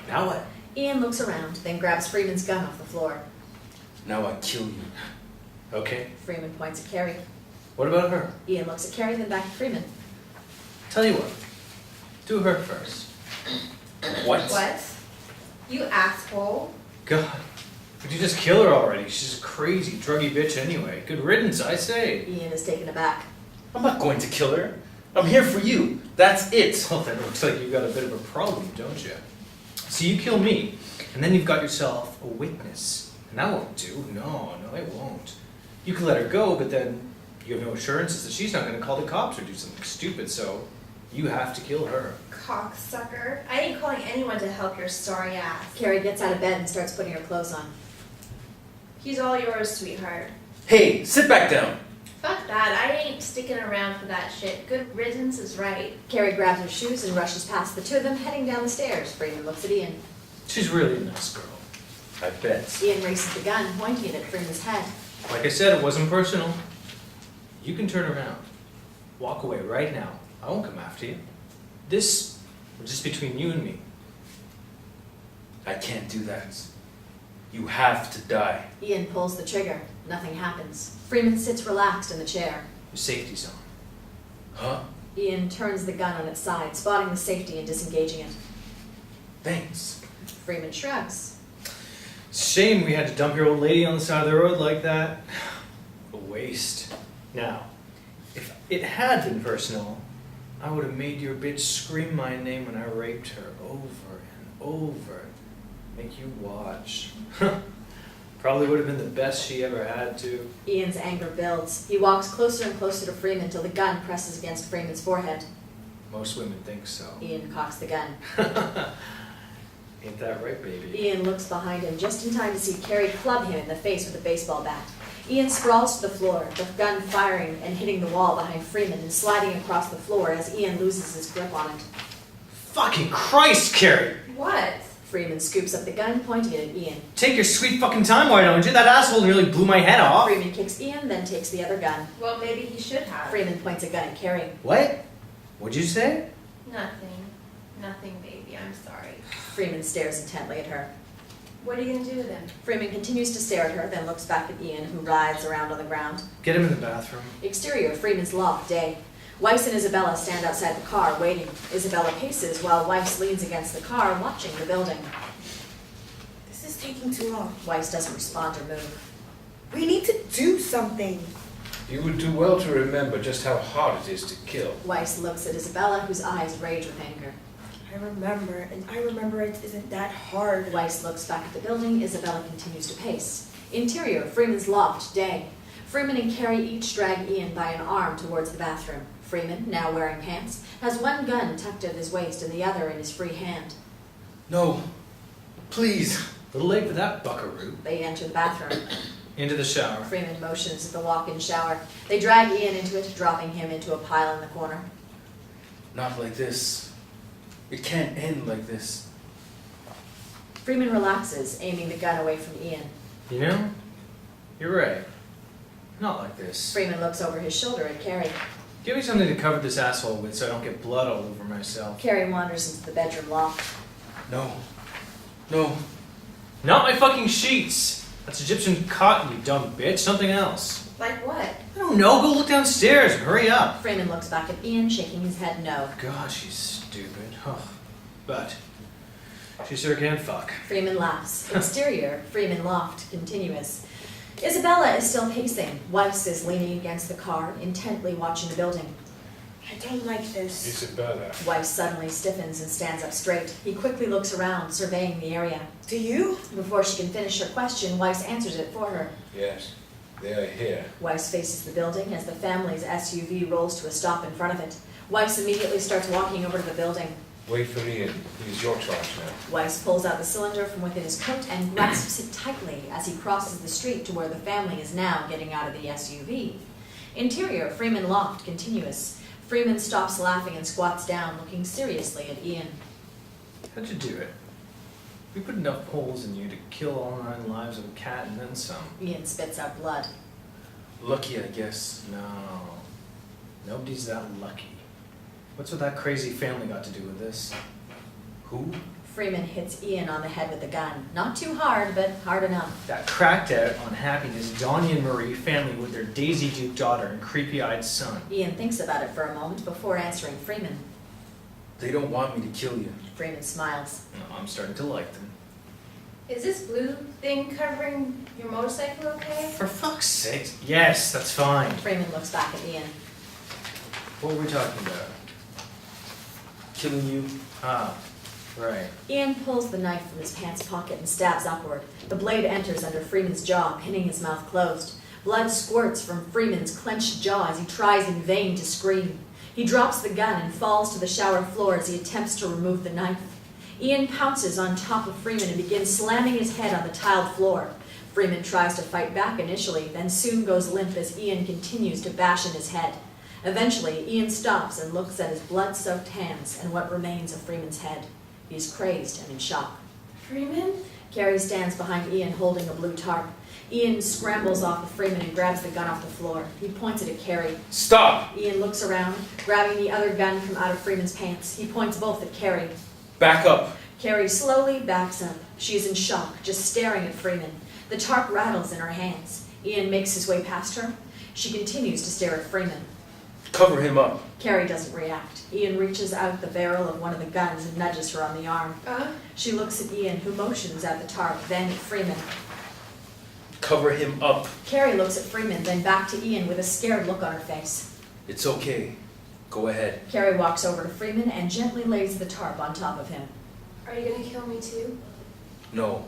Now what? Ian looks around, then grabs Freeman's gun off the floor. Now I kill you. Okay. Freeman points at Carrie. What about her? Ian looks at Carrie, then back at Freeman. Tell you what. Do her first. What? What? You asshole. God. Would you just kill her already? She's a crazy, druggy bitch anyway. Good riddance, I say. Ian is taken aback. I'm not going to kill her. I'm here for you. That's it. Well, then it looks like you've got a bit of a problem, don't you? So you kill me, and then you've got yourself a witness. And that won't do. No, it won't. You can let her go, but then you have no assurances that she's not going to call the cops or do something stupid, so you have to kill her. Cocksucker. I ain't calling anyone to help your sorry ass. Carrie gets out of bed and starts putting her clothes on. He's all yours, sweetheart. Hey, sit back down. Fuck that. I ain't sticking around for that shit. Good riddance is right. Carrie grabs her shoes and rushes past the two of them, heading down the stairs. Freeman looks at Ian. She's really a nice girl. I bet. Ian races the gun, pointing it at Freeman's head. Like I said, it wasn't personal. You can turn around. Walk away right now. I won't come after you. This is just between you and me. I can't do that. You have to die. Ian pulls the trigger. Nothing happens. Freeman sits relaxed in the chair. Your safety zone. Huh? Ian turns the gun on its side, spotting the safety and disengaging it. Thanks. Freeman shrugs. Shame we had to dump your old lady on the side of the road like that. A waste. Now, if it had been personal, I would have made your bitch scream my name when I raped her over and over. Make you watch. Probably would have been the best she ever had to. Ian's anger builds. He walks closer and closer to Freeman till the gun presses against Freeman's forehead. Most women think so. Ian cocks the gun. Ain't that right, baby? Ian looks behind him just in time to see Carrie club him in the face with a baseball bat. Ian sprawls to the floor, the gun firing and hitting the wall behind Freeman and sliding across the floor as Ian loses his grip on it. Fucking Christ, Carrie! What? Freeman scoops up the gun, pointing it at Ian. Take your sweet fucking time, why don't you? That asshole nearly blew my head off. Freeman kicks Ian, then takes the other gun. Well, maybe he should have. Freeman points a gun at Carrie. What? What'd you say? Nothing. Nothing, baby. I'm sorry. Freeman stares intently at her. What are you gonna do with him? Freeman continues to stare at her, then looks back at Ian, who writhes around on the ground. Get him in the bathroom. Exterior, Freeman's loft, day. Wice and Isabella stand outside the car, waiting. Isabella paces while Wice leans against the car, watching the building. This is taking too long. Wice doesn't respond or move. We need to do something. You would do well to remember just how hard it is to kill. Wice looks at Isabella, whose eyes rage with anger. I remember it isn't that hard. Wice looks back at the building. Isabella continues to pace. Interior, Freeman's loft, day. Freeman and Carrie each drag Ian by an arm towards the bathroom. Freeman, now wearing pants, has one gun tucked at his waist and the other in his free hand. No. Please. Little late for that, buckaroo. They enter the bathroom. Into the shower. Freeman motions at the walk-in shower. They drag Ian into it, dropping him into a pile in the corner. Not like this. It can't end like this. Freeman relaxes, aiming the gun away from Ian. You know, you're right. Not like this. Freeman looks over his shoulder at Carrie. Give me something to cover this asshole with so I don't get blood all over myself. Carrie wanders into the bedroom loft. No. No. Not my fucking sheets! That's Egyptian cotton, you dumb bitch. Something else. Like what? I don't know. Go look downstairs and hurry up. Freeman looks back at Ian, shaking his head no. God, she's stupid. But she sure can fuck. Freeman laughs. Exterior, Freeman loft, continuous. Isabella is still pacing. Wice is leaning against the car, intently watching the building. I don't like this. Isabella. Wice suddenly stiffens and stands up straight. He quickly looks around, surveying the area. Do you? Before she can finish her question, Wice answers it for her. Yes, they are here. Wice faces the building as the family's SUV rolls to a stop in front of it. Wice immediately starts walking over to the building. Wait for Ian. He's your charge now. Wice pulls out the cylinder from within his coat and grasps it tightly as he crosses the street to where the family is now getting out of the SUV. Interior, Freeman loft, continuous. Freeman stops laughing and squats down, looking seriously at Ian. How'd you do it? We put enough holes in you to kill all 9 lives of a cat and then some. Ian spits out blood. Lucky, I guess. No. Nobody's that lucky. What's with that crazy family got to do with this? Who? Freeman hits Ian on the head with the gun. Not too hard, but hard enough. That cracked out on happiness Donnie and Marie family with their Daisy Duke daughter and creepy-eyed son. Ian thinks about it for a moment before answering Freeman. They don't want me to kill you. Freeman smiles. No, I'm starting to like them. Is this blue thing covering your motorcycle okay? For fuck's sake. Yes, that's fine. Freeman looks back at Ian. What were we talking about? Killing you? Ah, right. Ian pulls the knife from his pants pocket and stabs upward. The blade enters under Freeman's jaw, pinning his mouth closed. Blood squirts from Freeman's clenched jaw as he tries in vain to scream. He drops the gun and falls to the shower floor as he attempts to remove the knife. Ian pounces on top of Freeman and begins slamming his head on the tiled floor. Freeman tries to fight back initially, then soon goes limp as Ian continues to bash in his head. Eventually, Ian stops and looks at his blood-soaked hands and what remains of Freeman's head. He's crazed and in shock. Freeman? Carrie stands behind Ian holding a blue tarp. Ian scrambles off of Freeman and grabs the gun off the floor. He points it at Carrie. Stop! Ian looks around, grabbing the other gun from out of Freeman's pants. He points both at Carrie. Back up! Carrie slowly backs up. She is in shock, just staring at Freeman. The tarp rattles in her hands. Ian makes his way past her. She continues to stare at Freeman. Cover him up. Carrie doesn't react. Ian reaches out the barrel of one of the guns and nudges her on the arm. She looks at Ian, who motions at the tarp, then at Freeman. Cover him up. Carrie looks at Freeman, then back to Ian with a scared look on her face. It's okay. Go ahead. Carrie walks over to Freeman and gently lays the tarp on top of him. Are you gonna kill me too? No.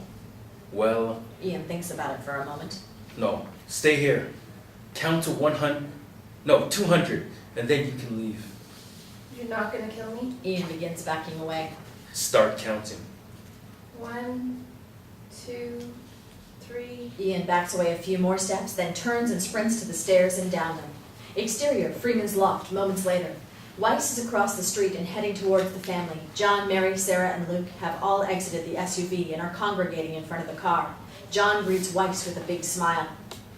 Well, Ian thinks about it for a moment. no. Stay here. Count to 100. No, 200. And then you can leave. You're not gonna kill me? Ian begins backing away. Start counting. 1, 2, 3. Ian backs away a few more steps, then turns and sprints to the stairs and down them. Exterior, Freeman's loft, moments later. Wice is across the street and heading towards the family. John, Mary, Sarah, and Luke have all exited the SUV and are congregating in front of the car. John greets Wice with a big smile.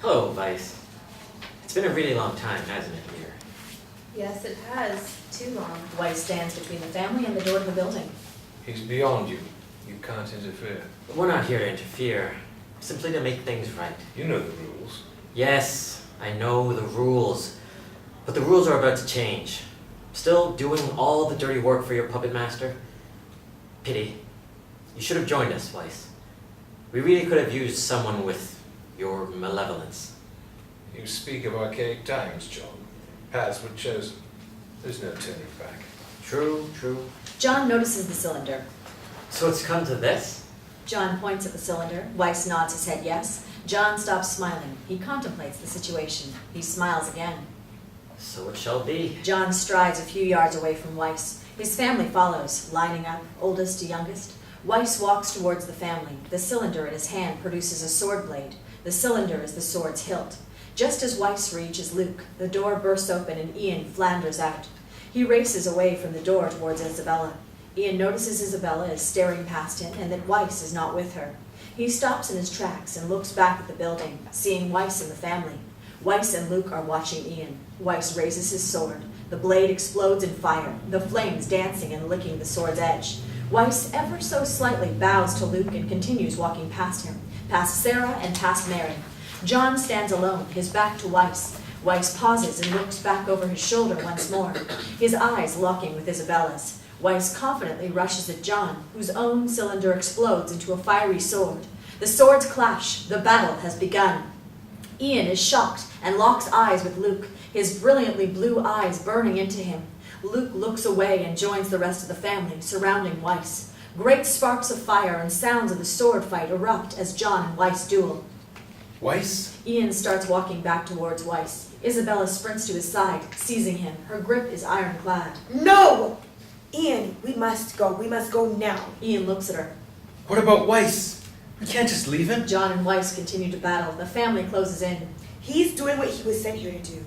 Hello, Vice. It's been a really long time, hasn't it, here? Yes, it has. Too long. Wice stands between the family and the door to the building. He's beyond you. You can't interfere. But we're not here to interfere, simply to make things right. You know the rules. Yes, I know the rules. But the rules are about to change. Still doing all the dirty work for your puppet master? Pity. You should have joined us, Wice. We really could have used someone with your malevolence. You speak of archaic times, John. Paths were chosen. There's no turning back. True, true. John notices the cylinder. So it's come to this? John points at the cylinder. Wice nods his head yes. John stops smiling. He contemplates the situation. He smiles again. So it shall be. John strides a few yards away from Wice. His family follows, lining up, oldest to youngest. Wice walks towards the family. The cylinder in his hand produces a sword blade. The cylinder is the sword's hilt. Just as Wice reaches Luke, the door bursts open and Ian flounders out. He races away from the door towards Isabella. Ian notices Isabella is staring past him and that Wice is not with her. He stops in his tracks and looks back at the building, seeing Wice and the family. Wice and Luke are watching Ian. Wice raises his sword. The blade explodes in fire, the flames dancing and licking the sword's edge. Wice ever so slightly bows to Luke and continues walking past him, past Sarah and past Mary. John stands alone, his back to Wice. Wice pauses and looks back over his shoulder once more, his eyes locking with Isabella's. Wice confidently rushes at John, whose own cylinder explodes into a fiery sword. The swords clash. The battle has begun. Ian is shocked and locks eyes with Luke. his brilliantly blue eyes burning into him. Luke looks away and joins the rest of the family, surrounding Wice. Great sparks of fire and sounds of the sword fight erupt as John and Wice duel. Wice? Ian starts walking back towards Wice. Isabella sprints to his side, seizing him. Her grip is ironclad. No! Ian, we must go. We must go now. Ian looks at her. What about Wice? We can't just leave him. John and Wice continue to battle. The family closes in. He's doing what he was sent here to do.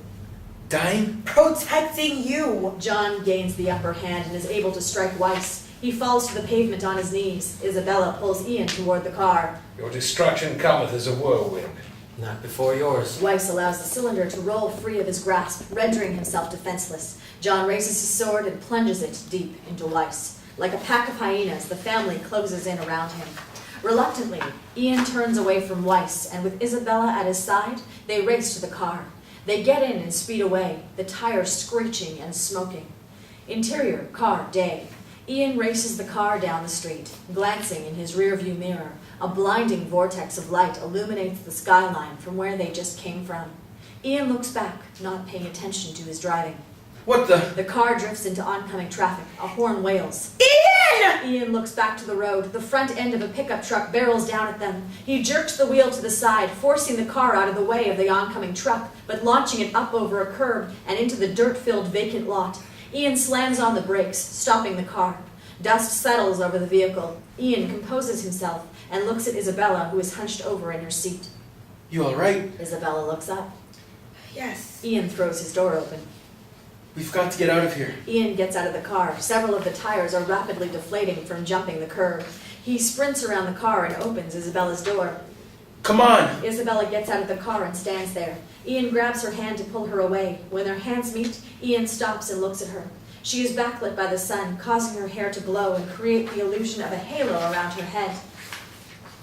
Dying? Protecting you! John gains the upper hand and is able to strike Wice. He falls to the pavement on his knees. Isabella pulls Ian toward the car. Your destruction cometh as a whirlwind. Not before yours. Wice allows the cylinder to roll free of his grasp, rendering himself defenseless. John raises his sword and plunges it deep into Wice. Like a pack of hyenas, the family closes in around him. Reluctantly, Ian turns away from Wice, and with Isabella at his side, they race to the car. They get in and speed away, the tires screeching and smoking. Interior, car, day. Ian races the car down the street. Glancing in his rearview mirror, a blinding vortex of light illuminates the skyline from where they just came from. Ian looks back, not paying attention to his driving. What the? The car drifts into oncoming traffic. A horn wails. Ian! Ian looks back to the road. The front end of a pickup truck barrels down at them. He jerks the wheel to the side, forcing the car out of the way of the oncoming truck, but launching it up over a curb and into the dirt-filled vacant lot. Ian slams on the brakes, stopping the car. Dust settles over the vehicle. Ian composes himself and looks at Isabella, who is hunched over in her seat. You alright? Isabella looks up. Yes. Ian throws his door open. We've got to get out of here. Ian gets out of the car. Several of the tires are rapidly deflating from jumping the curb. He sprints around the car and opens Isabella's door. Come on! Isabella gets out of the car and stands there. Ian grabs her hand to pull her away. When their hands meet, Ian stops and looks at her. She is backlit by the sun, causing her hair to glow and create the illusion of a halo around her head.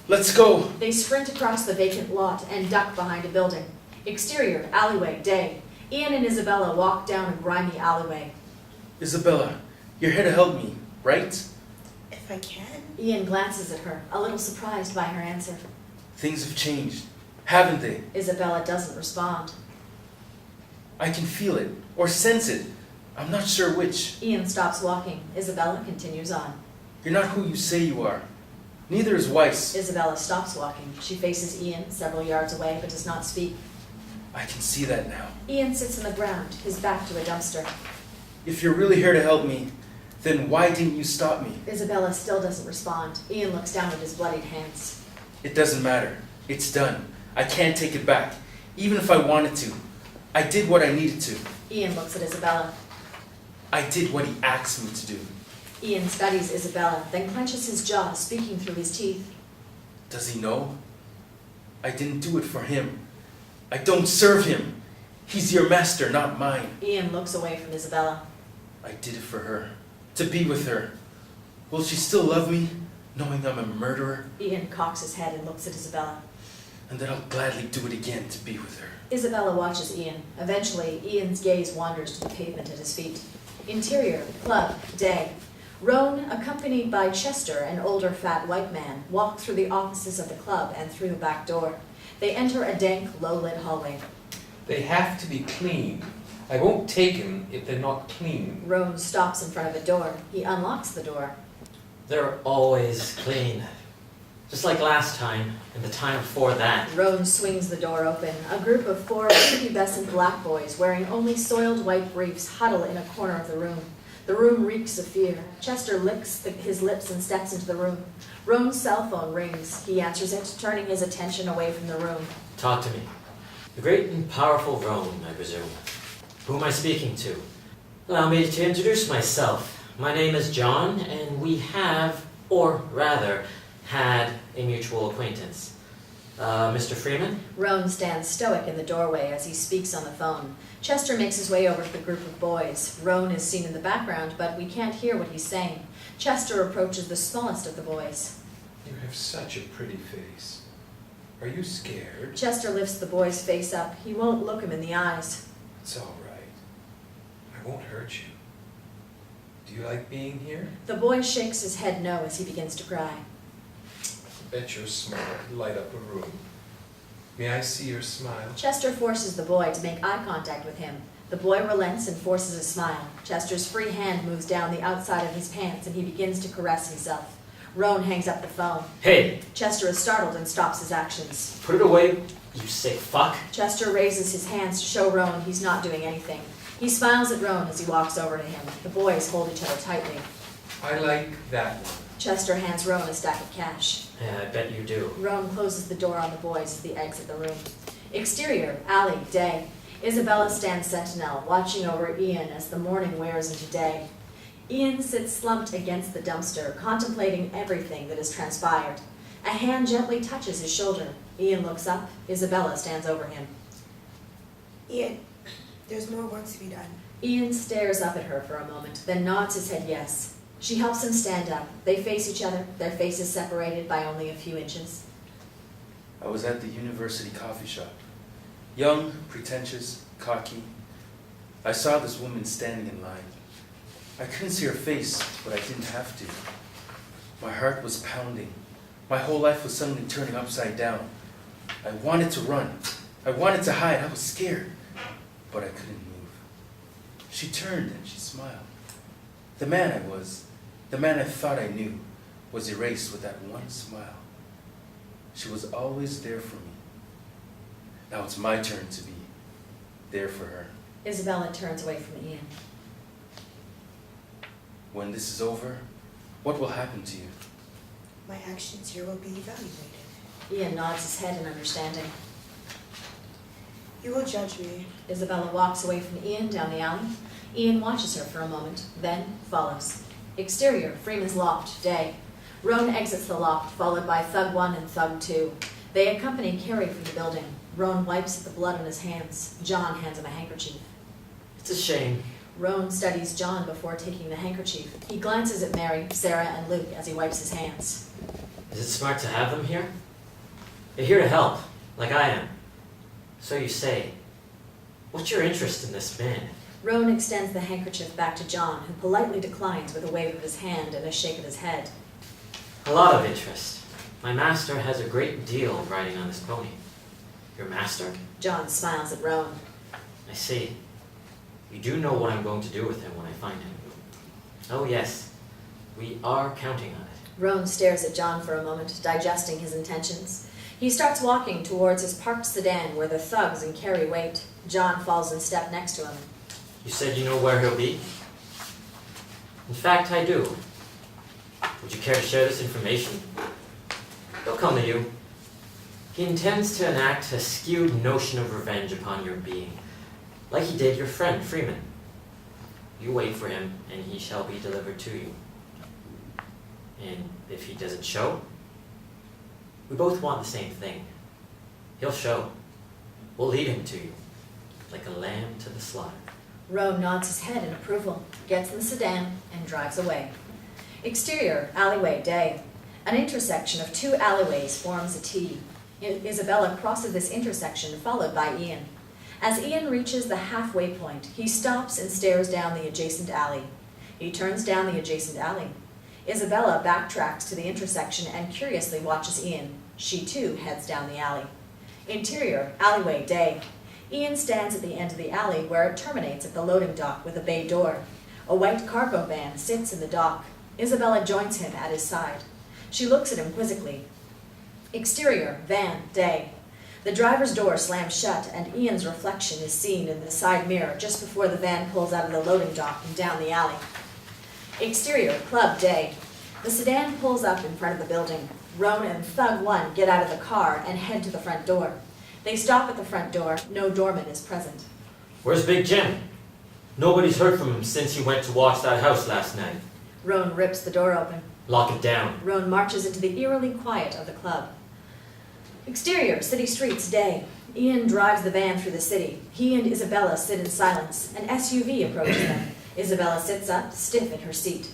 Let's go! They sprint across the vacant lot and duck behind a building. Exterior, alleyway, day. Ian and Isabella walk down a grimy alleyway. Isabella, you're here to help me, right? If I can. Ian glances at her, a little surprised by her answer. Things have changed, haven't they? Isabella doesn't respond. I can feel it, or sense it. I'm not sure which. Ian stops walking. Isabella continues on. You're not who you say you are. Neither is Wice. Isabella stops walking. She faces Ian several yards away but does not speak. I can see that now. Ian sits on the ground, his back to a dumpster. If you're really here to help me, then why didn't you stop me? Isabella still doesn't respond. Ian looks down at his bloodied hands. It doesn't matter. It's done. I can't take it back, even if I wanted to. I did what I needed to. Ian looks at Isabella. I did what he asked me to do. Ian studies Isabella, then clenches his jaw, speaking through his teeth. Does he know? I didn't do it for him. I don't serve him. He's your master, not mine. Ian looks away from Isabella. I did it for her, to be with her. Will she still love me, knowing I'm a murderer? Ian cocks his head and looks at Isabella. And that I'll gladly do it again to be with her. Isabella watches Ian. Eventually, Ian's gaze wanders to the pavement at his feet. Interior, club, day. Roane, accompanied by Chester, an older fat white man, walk through the offices of the club and through the back door. They enter a dank, low-lit hallway. They have to be clean. I won't take them if they're not clean. Roane stops in front of a door. He unlocks the door. They're always clean. Just like last time, and the time before that. Roane swings the door open. A group of 4 prepubescent black boys wearing only soiled white briefs huddle in a corner of the room. The room reeks of fear. Chester licks his lips and steps into the room. Roane's cell phone rings. He answers it, turning his attention away from the room. Talk to me. The great and powerful Roane, I presume. Who am I speaking to? Allow me to introduce myself. My name is John, and we have, or rather, had a mutual acquaintance. Mr. Freeman? Roane stands stoic in the doorway as he speaks on the phone. Chester makes his way over to the group of boys. Roane is seen in the background, but we can't hear what he's saying. Chester approaches the smallest of the boys. You have such a pretty face. Are you scared? Chester lifts the boy's face up. He won't look him in the eyes. It's all right. I won't hurt you. Do you like being here? The boy shakes his head no as he begins to cry. I bet your smile could light up a room. May I see your smile? Chester forces the boy to make eye contact with him. The boy relents and forces a smile. Chester's free hand moves down the outside of his pants and he begins to caress himself. Roane hangs up the phone. Hey, Chester is startled and stops his actions. put it away, you sick fuck. Chester raises his hands to show Roane he's not doing anything. He smiles at Roane as he walks over to him. The boys hold each other tightly. I like that one. Chester hands Roane a stack of cash. Yeah, I bet you do. Roane closes the door on the boys as they exit the room. Exterior, alley, day. Isabella stands sentinel, watching over Ian as the morning wears into day. Ian sits slumped against the dumpster, contemplating everything that has transpired. A hand gently touches his shoulder. Ian looks up. Isabella stands over him. Ian, there's more work to be done. Ian stares up at her for a moment, then nods his head yes. She helps him stand up. They face each other, their faces separated by only a few inches. I was at the university coffee shop. Young, pretentious, cocky. I saw this woman standing in line. I couldn't see her face, but I didn't have to. My heart was pounding. My whole life was suddenly turning upside down. I wanted to run. I wanted to hide. I was scared, but I couldn't move. She turned and she smiled. The man I was, the man I thought I knew, was erased with that one smile. She was always there for me. Now it's my turn to be there for her. Isabella turns away from Ian. When this is over, what will happen to you? My actions here will be evaluated. Ian nods his head in understanding. You will judge me. Isabella walks away from Ian down the alley. Ian watches her for a moment, then follows. Exterior, Freeman's loft, day. Roane exits the loft, followed by Thug 1 and Thug 2. They accompany Carrie from the building. Roane wipes at the blood on his hands. John hands him a handkerchief. It's a shame. Roane studies John before taking the handkerchief. He glances at Mary, Sarah, and Luke as he wipes his hands. Is it smart to have them here? They're here to help, like I am. So you say. What's your interest in this man? Roane extends the handkerchief back to John, who politely declines with a wave of his hand and a shake of his head. A lot of interest. My master has a great deal riding on this pony. Your master? John smiles at Roane. I see. You do know what I'm going to do with him when I find him. Oh yes, we are counting on it. Roane stares at John for a moment, digesting his intentions. He starts walking towards his parked sedan where the thugs and Carrie wait. John falls in step next to him. You said you know where he'll be? In fact, I do. Would you care to share this information? He'll come to you. He intends to enact a skewed notion of revenge upon your being, like he did your friend, Freeman. You wait for him, and he shall be delivered to you. And if he doesn't show, we both want the same thing. He'll show. We'll lead him to you, like a lamb to the slaughter. Roane nods his head in approval, gets in the sedan, and drives away. Exterior, alleyway, day. An intersection of two alleyways forms a T. Isabella crosses this intersection, followed by Ian. As Ian reaches the halfway point, he stops and stares down the adjacent alley. He turns down the adjacent alley. Isabella backtracks to the intersection and curiously watches Ian. She too heads down the alley. Interior, alleyway, day. Ian stands at the end of the alley where it terminates at the loading dock with a bay door. A white cargo van sits in the dock. Isabella joins him at his side. She looks at him quizzically. Exterior, van, day. The driver's door slams shut and Ian's reflection is seen in the side mirror just before the van pulls out of the loading dock and down the alley. Exterior, club, day. The sedan pulls up in front of the building. Roane and Thug 1 get out of the car and head to the front door. They stop at the front door. No doorman is present. Where's Big Jim? Nobody's heard from him since he went to watch that house last night. Roane rips the door open. Lock it down. Roane marches into the eerily quiet of the club. Exterior, city streets, day. Ian drives the van through the city. He and Isabella sit in silence. An SUV approaches them. Isabella sits up, stiff in her seat.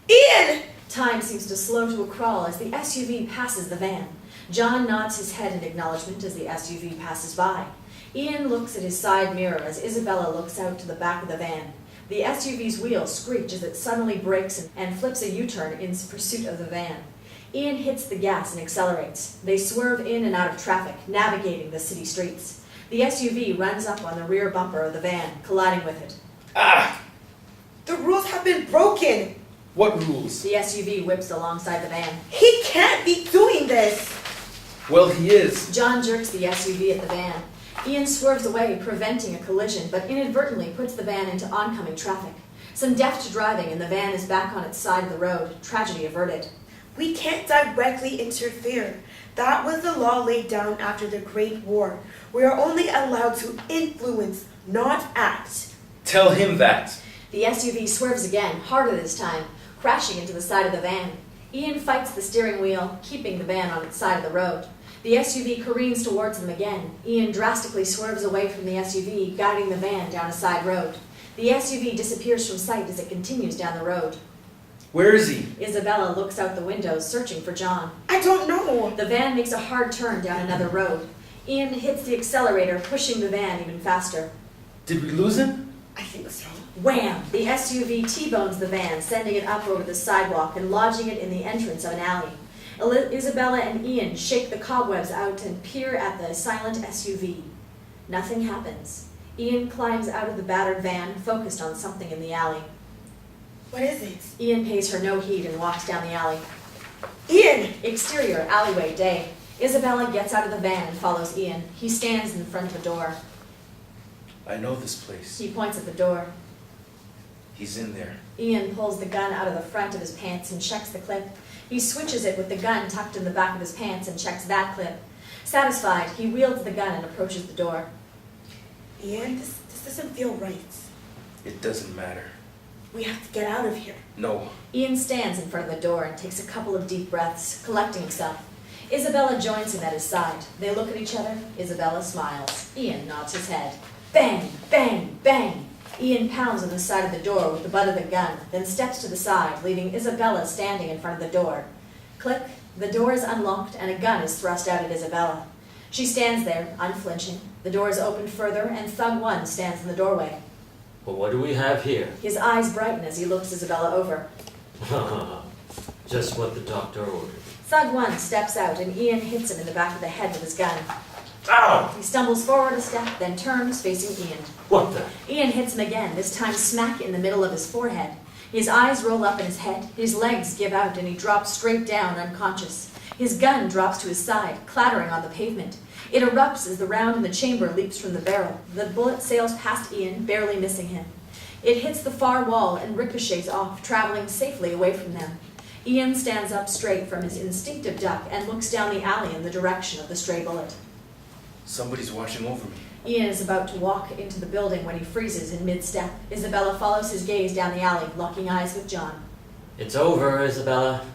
Ian! Time seems to slow to a crawl as the SUV passes the van. John nods his head in acknowledgement as the SUV passes by. Ian looks at his side mirror as Isabella looks out to the back of the van. The SUV's wheels screech as it suddenly brakes and flips a U-turn in pursuit of the van. Ian hits the gas and accelerates. They swerve in and out of traffic, navigating the city streets. The SUV runs up on the rear bumper of the van, colliding with it. Ah! The rules have been broken. What rules? The SUV whips alongside the van. He can't be doing this. Well, he is. John jerks the SUV at the van. Ian swerves away, preventing a collision, but inadvertently puts the van into oncoming traffic. Some deft driving and the van is back on its side of the road. Tragedy averted. We can't directly interfere. That was the law laid down after the Great War. We are only allowed to influence, not act. Tell him that. The SUV swerves again, harder this time, crashing into the side of the van. Ian fights the steering wheel, keeping the van on its side of the road. The SUV careens towards them again. Ian drastically swerves away from the SUV, guiding the van down a side road. The SUV disappears from sight as it continues down the road. Where is he? Isabella looks out the window, searching for John. I don't know. The van makes a hard turn down another road. Ian hits the accelerator, pushing the van even faster. Did we lose him? I think so. Wham! The SUV T-bones the van, sending it up over the sidewalk and lodging it in the entrance of an alley. Isabella and Ian shake the cobwebs out and peer at the silent SUV. Nothing happens. Ian climbs out of the battered van, focused on something in the alley. What is it? Ian pays her no heed and walks down the alley. Ian! Exterior, alleyway, day. Isabella gets out of the van and follows Ian. He stands in front of a door. I know this place. He points at the door. He's in there. Ian pulls the gun out of the front of his pants and checks the clip. He switches it with the gun tucked in the back of his pants and checks that clip. Satisfied, he wields the gun and approaches the door. Ian, this doesn't feel right. It doesn't matter. We have to get out of here. No. Ian stands in front of the door and takes a couple of deep breaths, collecting himself. Isabella joins him at his side. They look at each other. Isabella smiles. Ian nods his head. Bang! Bang! Bang! Ian pounds on the side of the door with the butt of the gun, then steps to the side, leaving Isabella standing in front of the door. Click. The door is unlocked and a gun is thrust out at Isabella. She stands there, unflinching. The door is opened further and Thug 1 stands in the doorway. Well, what do we have here? His eyes brighten as he looks Isabella over. Just what the doctor ordered. Thug 1 steps out and Ian hits him in the back of the head with his gun. Ow! He stumbles forward a step, then turns, facing Ian. What the? Ian hits him again, this time smack in the middle of his forehead. His eyes roll up in his head, his legs give out, and he drops straight down, unconscious. His gun drops to his side, clattering on the pavement. It erupts as the round in the chamber leaps from the barrel. The bullet sails past Ian, barely missing him. It hits the far wall and ricochets off, traveling safely away from them. Ian stands up straight from his instinctive duck and looks down the alley in the direction of the stray bullet. Somebody's watching over me. Ian is about to walk into the building when he freezes in mid-step. Isabella follows his gaze down the alley, locking eyes with John. It's over, Isabella.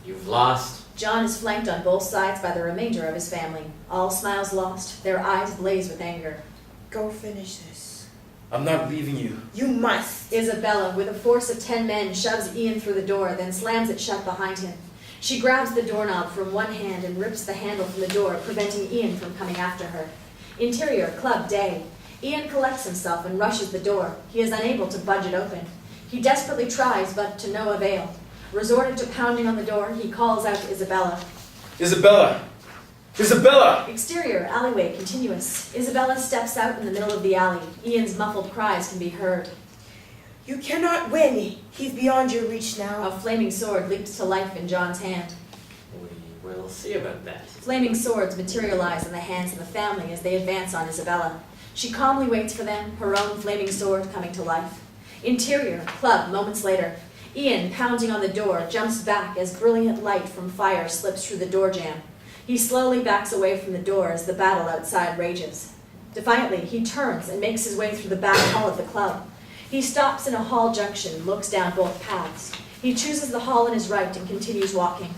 You've lost. John is flanked on both sides by the remainder of his family. All smiles lost, their eyes blaze with anger. Go finish this. I'm not leaving you. You must. Isabella, with a force of 10 men, shoves Ian through the door, then slams it shut behind him. She grabs the doorknob from one hand and rips the handle from the door, preventing Ian from coming after her. Interior, club, day. Ian collects himself and rushes the door. He is unable to budge it open. He desperately tries, but to no avail. Resorting to pounding on the door, he calls out to Isabella. Isabella! Isabella! Exterior, alleyway, continuous. Isabella steps out in the middle of the alley. Ian's muffled cries can be heard. You cannot win. He's beyond your reach now. A flaming sword leaps to life in John's hand. We will see about that. Flaming swords materialize in the hands of the family as they advance on Isabella. She calmly waits for them, her own flaming sword coming to life. Interior, club, moments later. Ian, pounding on the door, jumps back as brilliant light from fire slips through the door jamb. He slowly backs away from the door as the battle outside rages. Defiantly, he turns and makes his way through the back hall of the club. He stops in a hall junction, looks down both paths. He chooses the hall on his right and continues walking.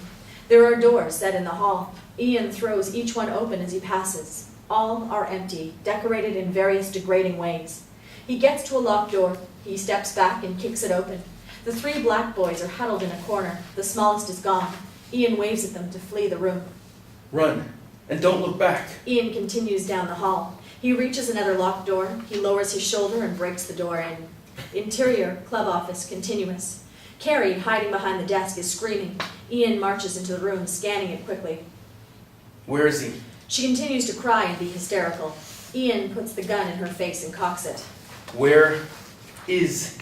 There are doors set in the hall. Ian throws each one open as he passes. All are empty, decorated in various degrading ways. He gets to a locked door. He steps back and kicks it open. The 3 black boys are huddled in a corner. The smallest is gone. Ian waves at them to flee the room. Run, and don't look back. Ian continues down the hall. He reaches another locked door. He lowers his shoulder and breaks the door in. Interior, club office, continuous. Carrie, hiding behind the desk, is screaming. Ian marches into the room, scanning it quickly. Where is he? She continues to cry and be hysterical. Ian puts the gun in her face and cocks it. Where is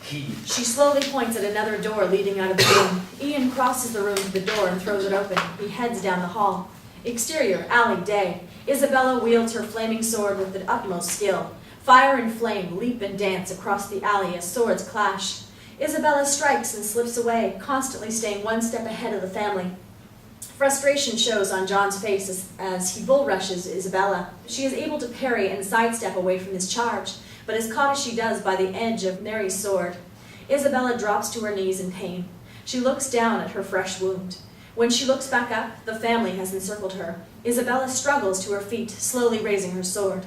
he? She slowly points at another door leading out of the room. Ian crosses the room to the door and throws it open. He heads down the hall. Exterior, alley, day. Isabella wields her flaming sword with the utmost skill. Fire and flame leap and dance across the alley as swords clash. Isabella strikes and slips away, constantly staying one step ahead of the family. Frustration shows on John's face as he bull rushes Isabella. She is able to parry and sidestep away from his charge, but is caught as she does by the edge of Mary's sword. Isabella drops to her knees in pain. She looks down at her fresh wound. When she looks back up, the family has encircled her. Isabella struggles to her feet, slowly raising her sword.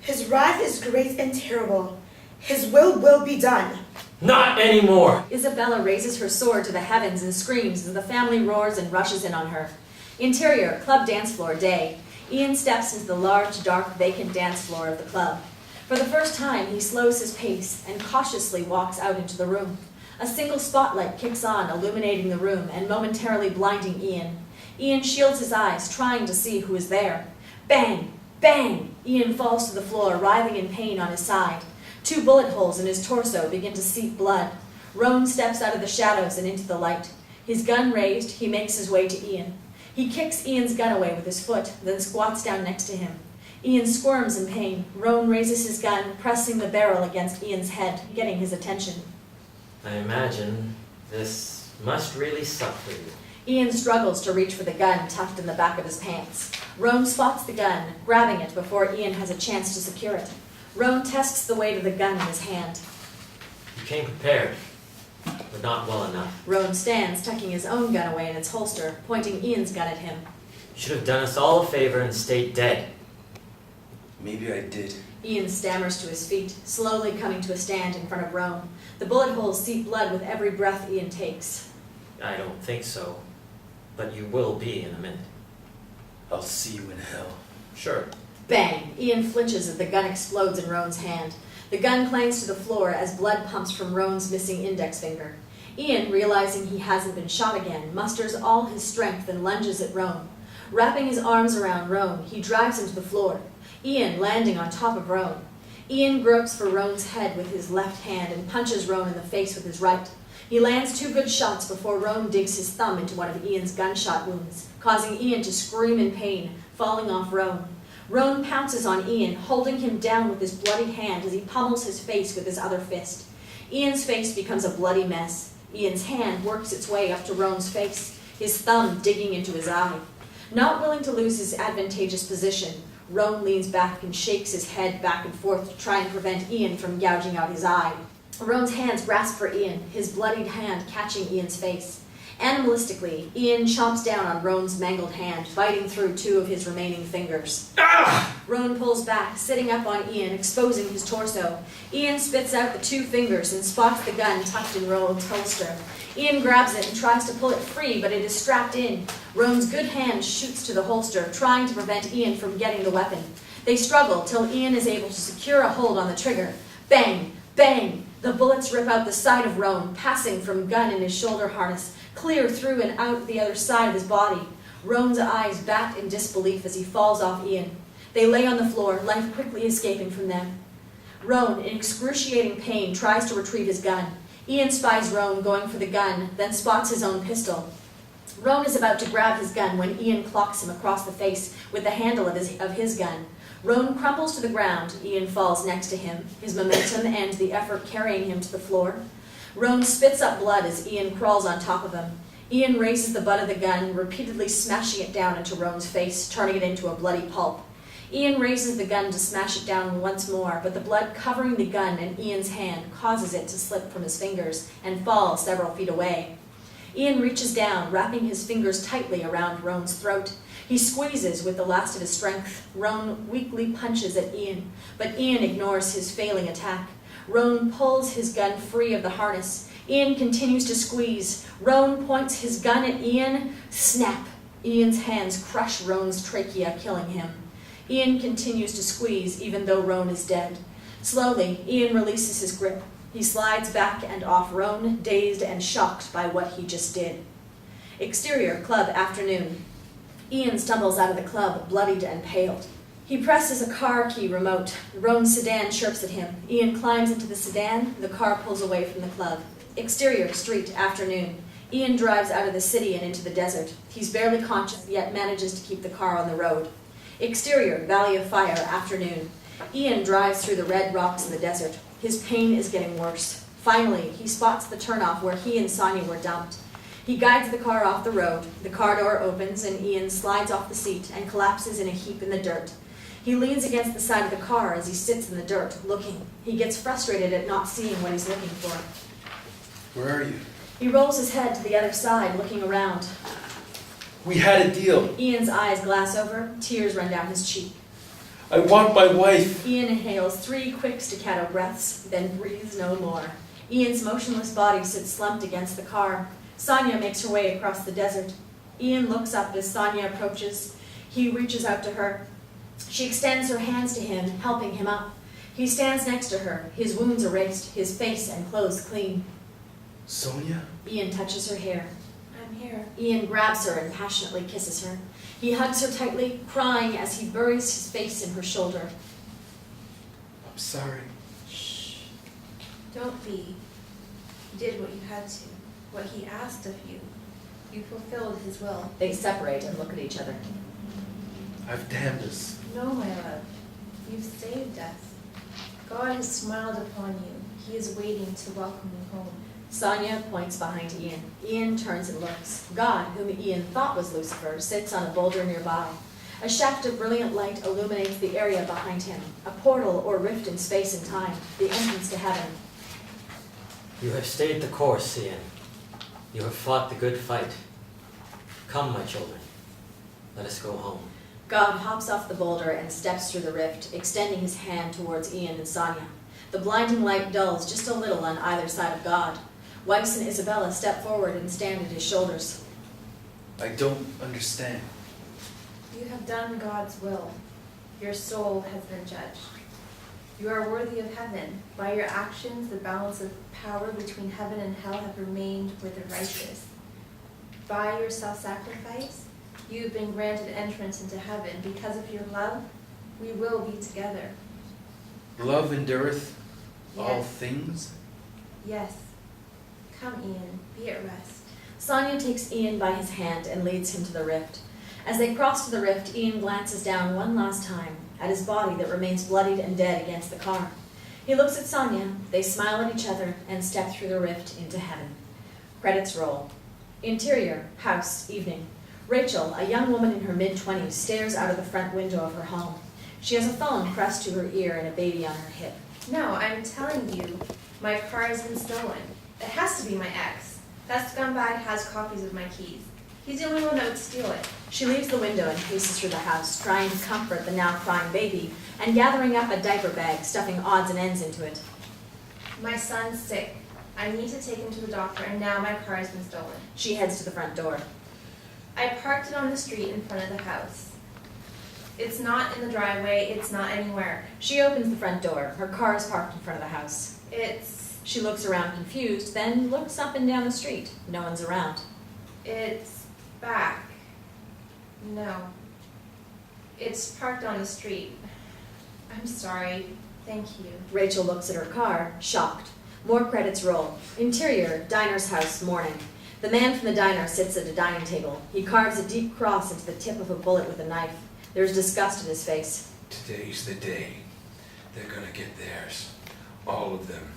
His wrath is great and terrible. His will be done. Not anymore! Isabella raises her sword to the heavens and screams as the family roars and rushes in on her. Interior, club dance floor, day. Ian steps into the large, dark, vacant dance floor of the club. For the first time, he slows his pace and cautiously walks out into the room. A single spotlight kicks on, illuminating the room and momentarily blinding Ian. Ian shields his eyes, trying to see who is there. Bang! Bang! Ian falls to the floor, writhing in pain on his side. 2 bullet holes in his torso begin to seep blood. Roane steps out of the shadows and into the light. His gun raised, he makes his way to Ian. He kicks Ian's gun away with his foot, then squats down next to him. Ian squirms in pain. Roane raises his gun, pressing the barrel against Ian's head, getting his attention. I imagine this must really suck for you. Ian struggles to reach for the gun tucked in the back of his pants. Roane spots the gun, grabbing it before Ian has a chance to secure it. Roane tests the weight of the gun in his hand. You came prepared, but not well enough. Roane stands, tucking his own gun away in its holster, pointing Ian's gun at him. You should have done us all a favor and stayed dead. Maybe I did. Ian stammers to his feet, slowly coming to a stand in front of Roane. The bullet holes seep blood with every breath Ian takes. I don't think so, but you will be in a minute. I'll see you in hell. Sure. Bang! Ian flinches as the gun explodes in Roane's hand. The gun clangs to the floor as blood pumps from Roane's missing index finger. Ian, realizing he hasn't been shot again, musters all his strength and lunges at Roane. Wrapping his arms around Roane, he drives him to the floor. Ian landing on top of Roane. Ian gropes for Roane's head with his left hand and punches Roane in the face with his right. He lands 2 good shots before Roane digs his thumb into one of Ian's gunshot wounds, causing Ian to scream in pain, falling off Roane. Roane pounces on Ian, holding him down with his bloody hand as he pummels his face with his other fist. Ian's face becomes a bloody mess. Ian's hand works its way up to Roane's face, his thumb digging into his eye. Not willing to lose his advantageous position, Roane leans back and shakes his head back and forth to try and prevent Ian from gouging out his eye. Roane's hands grasp for Ian, his bloodied hand catching Ian's face. Animalistically, Ian chomps down on Roane's mangled hand, biting through 2 of his remaining fingers. Roane pulls back, sitting up on Ian, exposing his torso. Ian spits out the 2 fingers and spots the gun tucked in Roane's holster. Ian grabs it and tries to pull it free, but it is strapped in. Roane's good hand shoots to the holster, trying to prevent Ian from getting the weapon. They struggle till Ian is able to secure a hold on the trigger. Bang! Bang! The bullets rip out the side of Roane, passing from gun in his shoulder harness, clear through and out the other side of his body. Roane's eyes bat in disbelief as he falls off Ian. They lay on the floor, life quickly escaping from them. Roane, in excruciating pain, tries to retrieve his gun. Ian spies Roane going for the gun, then spots his own pistol. Roane is about to grab his gun when Ian clocks him across the face with the handle of his gun. Roane crumples to the ground. Ian falls next to him, his momentum and the effort carrying him to the floor. Roane spits up blood as Ian crawls on top of him. Ian raises the butt of the gun, repeatedly smashing it down into Roane's face, turning it into a bloody pulp. Ian raises the gun to smash it down once more, but the blood covering the gun in Ian's hand causes it to slip from his fingers and fall several feet away. Ian reaches down, wrapping his fingers tightly around Roane's throat. He squeezes with the last of his strength. Roane weakly punches at Ian, but Ian ignores his failing attack. Roane pulls his gun free of the harness. Ian continues to squeeze. Roane points his gun at Ian. Snap! Ian's hands crush Roane's trachea, killing him. Ian continues to squeeze, even though Roane is dead. Slowly, Ian releases his grip. He slides back and off Roane, dazed and shocked by what he just did. Exterior, club, afternoon. Ian stumbles out of the club, bloodied and paled. He presses a car key remote. Roane's sedan chirps at him. Ian climbs into the sedan. The car pulls away from the club. Exterior, street, afternoon. Ian drives out of the city and into the desert. He's barely conscious, yet manages to keep the car on the road. Exterior, Valley of Fire, afternoon. Ian drives through the red rocks in the desert. His pain is getting worse. Finally, he spots the turnoff where he and Sonia were dumped. He guides the car off the road. The car door opens and Ian slides off the seat and collapses in a heap in the dirt. He leans against the side of the car as he sits in the dirt, looking. He gets frustrated at not seeing what he's looking for. Where are you? He rolls his head to the other side, looking around. We had a deal. Ian's eyes glass over. Tears run down his cheek. I want my wife. Ian inhales 3 quick staccato breaths, then breathes no more. Ian's motionless body sits slumped against the car. Sonia makes her way across the desert. Ian looks up as Sonia approaches. He reaches out to her. She extends her hands to him, helping him up. He stands next to her, his wounds erased, his face and clothes clean. Sonia? Ian touches her hair. I'm here. Ian grabs her and passionately kisses her. He hugs her tightly, crying as he buries his face in her shoulder. I'm sorry. Shh. Don't be. You did what you had to, what he asked of you. You fulfilled his will. They separate and look at each other. I've damned us. No, my love. You've saved us. God has smiled upon you. He is waiting to welcome you home. Sonia points behind Ian. Ian turns and looks. God, whom Ian thought was Lucifer, sits on a boulder nearby. A shaft of brilliant light illuminates the area behind him, a portal or rift in space and time, the entrance to heaven. You have stayed the course, Ian. You have fought the good fight. Come, my children. Let us go home. God hops off the boulder and steps through the rift, extending his hand towards Ian and Sonia. The blinding light dulls just a little on either side of God. Wice and Isabella step forward and stand at his shoulders. I don't understand. You have done God's will. Your soul has been judged. You are worthy of heaven. By your actions, the balance of power between heaven and hell have remained with the righteous. By your self-sacrifice, you have been granted entrance into heaven. Because of your love, we will be together. Love endureth all Yes. things? Yes. Come, Ian, be at rest. Sonia takes Ian by his hand and leads him to the rift. As they cross to the rift, Ian glances down one last time at his body that remains bloodied and dead against the car. He looks at Sonia, they smile at each other, and step through the rift into heaven. Credits roll. Interior, house, evening. Rachel, a young woman in her mid-20s, stares out of the front window of her home. She has a phone pressed to her ear and a baby on her hip. No, I'm telling you, my car has been stolen. It has to be my ex. That scumbag has copies of my keys. He's the only one that would steal it. She leaves the window and paces through the house, trying to comfort the now crying baby and gathering up a diaper bag, stuffing odds and ends into it. My son's sick. I need to take him to the doctor, and now my car has been stolen. She heads to the front door. I parked it on the street in front of the house. It's not in the driveway, it's not anywhere. She opens the front door. Her car is parked in front of the house. She looks around confused, then looks up and down the street. No one's around. It's back. No. It's parked on the street. I'm sorry. Thank you. Rachel looks at her car, shocked. More credits roll. Interior, diner's house, morning. The man from the diner sits at a dining table. He carves a deep cross into the tip of a bullet with a knife. There's disgust in his face. Today's the day. They're gonna get theirs. All of them.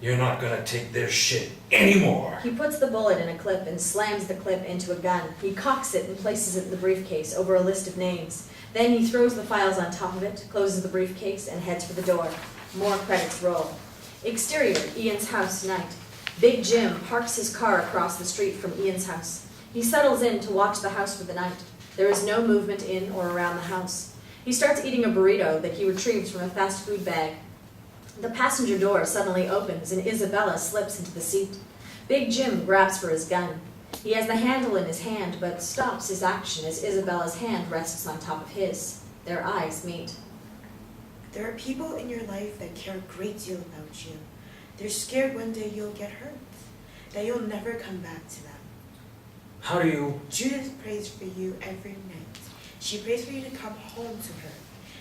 You're not gonna take their shit anymore. He puts the bullet in a clip and slams the clip into a gun. He cocks it and places it in the briefcase over a list of names. Then he throws the files on top of it, closes the briefcase, and heads for the door. More credits roll. Exterior, Ian's house, night. Big Jim parks his car across the street from Ian's house. He settles in to watch the house for the night. There is no movement in or around the house. He starts eating a burrito that he retrieves from a fast food bag. The passenger door suddenly opens and Isabella slips into the seat. Big Jim grabs for his gun. He has the handle in his hand but stops his action as Isabella's hand rests on top of his. Their eyes meet. There are people in your life that care a great deal about you. They're scared one day you'll get hurt, that you'll never come back to them. How do you... Judith prays for you every night. She prays for you to come home to her.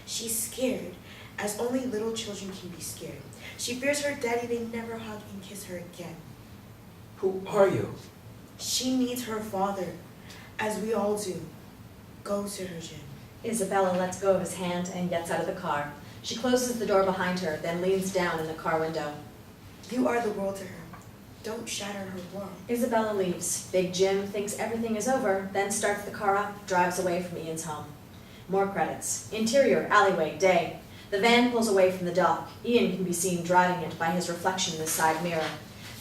She's scared, as only little children can be scared. She fears her daddy may never hug and kiss her again. Who are you? She needs her father, as we all do. Go to her, Jen. Isabella lets go of his hand and gets out of the car. She closes the door behind her, then leans down in the car window. You are the world to her. Don't shatter her world. Isabella leaves. Big Jim thinks everything is over, then starts the car up, drives away from Ian's home. More credits. Interior, alleyway, day. The van pulls away from the dock. Ian can be seen driving it by his reflection in the side mirror.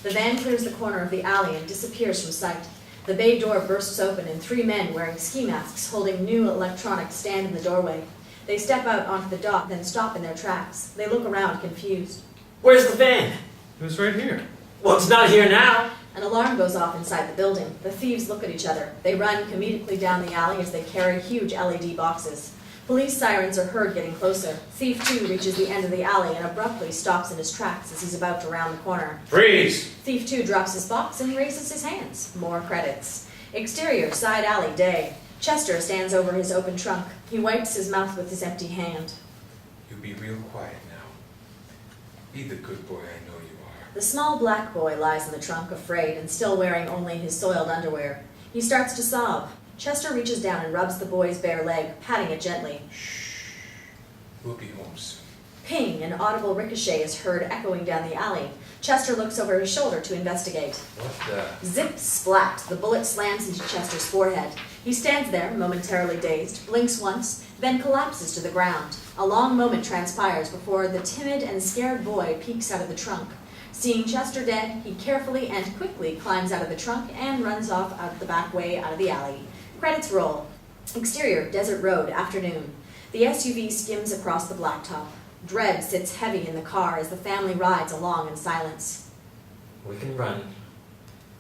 The van clears the corner of the alley and disappears from sight. The bay door bursts open and 3 men wearing ski masks holding new electronics stand in the doorway. They step out onto the dock, then stop in their tracks. They look around confused. Where's the van? It was right here. Well, it's not here now. An alarm goes off inside the building. The thieves look at each other. They run comedically down the alley as they carry huge LED boxes. Police sirens are heard getting closer. Thief 2 reaches the end of the alley and abruptly stops in his tracks as he's about to round the corner. Freeze! Thief 2 drops his box and raises his hands. More credits. Exterior, side alley, day. Chester stands over his open trunk. He wipes his mouth with his empty hand. You be real quiet now. Be the good boy I know you are. The small black boy lies in the trunk, afraid, and still wearing only his soiled underwear. He starts to sob. Chester reaches down and rubs the boy's bare leg, patting it gently. Shh. We'll be home soon. Ping! An audible ricochet is heard echoing down the alley. Chester looks over his shoulder to investigate. What the? Zip! Splat! The bullet slams into Chester's forehead. He stands there, momentarily dazed, blinks once, then collapses to the ground. A long moment transpires before the timid and scared boy peeks out of the trunk. Seeing Chester dead, he carefully and quickly climbs out of the trunk and runs off out the back way out of the alley. Credits roll. Exterior, desert road, afternoon. The SUV skims across the blacktop. Dread sits heavy in the car as the family rides along in silence. We can run.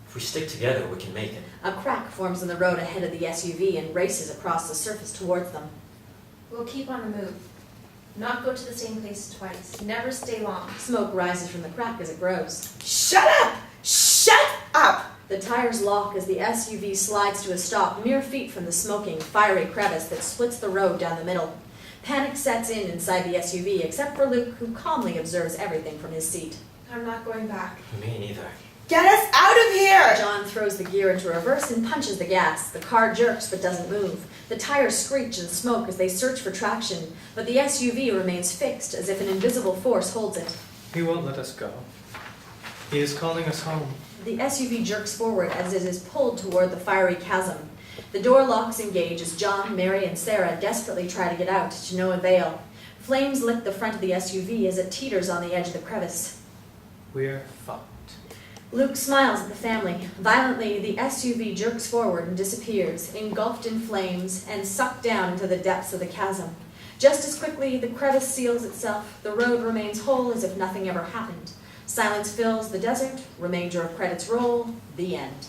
If we stick together, we can make it. A crack forms in the road ahead of the SUV and races across the surface towards them. We'll keep on the move. Not go to the same place twice. Never stay long. Smoke rises from the crack as it grows. Shut up! Shut up! The tires lock as the SUV slides to a stop mere feet from the smoking, fiery crevice that splits the road down the middle. Panic sets in inside the SUV, except for Luke, who calmly observes everything from his seat. I'm not going back. Me neither. Get us out of here! John throws the gear into reverse and punches the gas. The car jerks but doesn't move. The tires screech and smoke as they search for traction, but the SUV remains fixed as if an invisible force holds it. He won't let us go. He is calling us home. The SUV jerks forward as it is pulled toward the fiery chasm. The door locks engage as John, Mary, and Sarah desperately try to get out, to no avail. Flames lick the front of the SUV as it teeters on the edge of the crevice. We're fucked. Luke smiles at the family. Violently, the SUV jerks forward and disappears, engulfed in flames and sucked down into the depths of the chasm. Just as quickly, the crevice seals itself. The road remains whole as if nothing ever happened. Silence fills the desert. Remainder of credits roll. The end.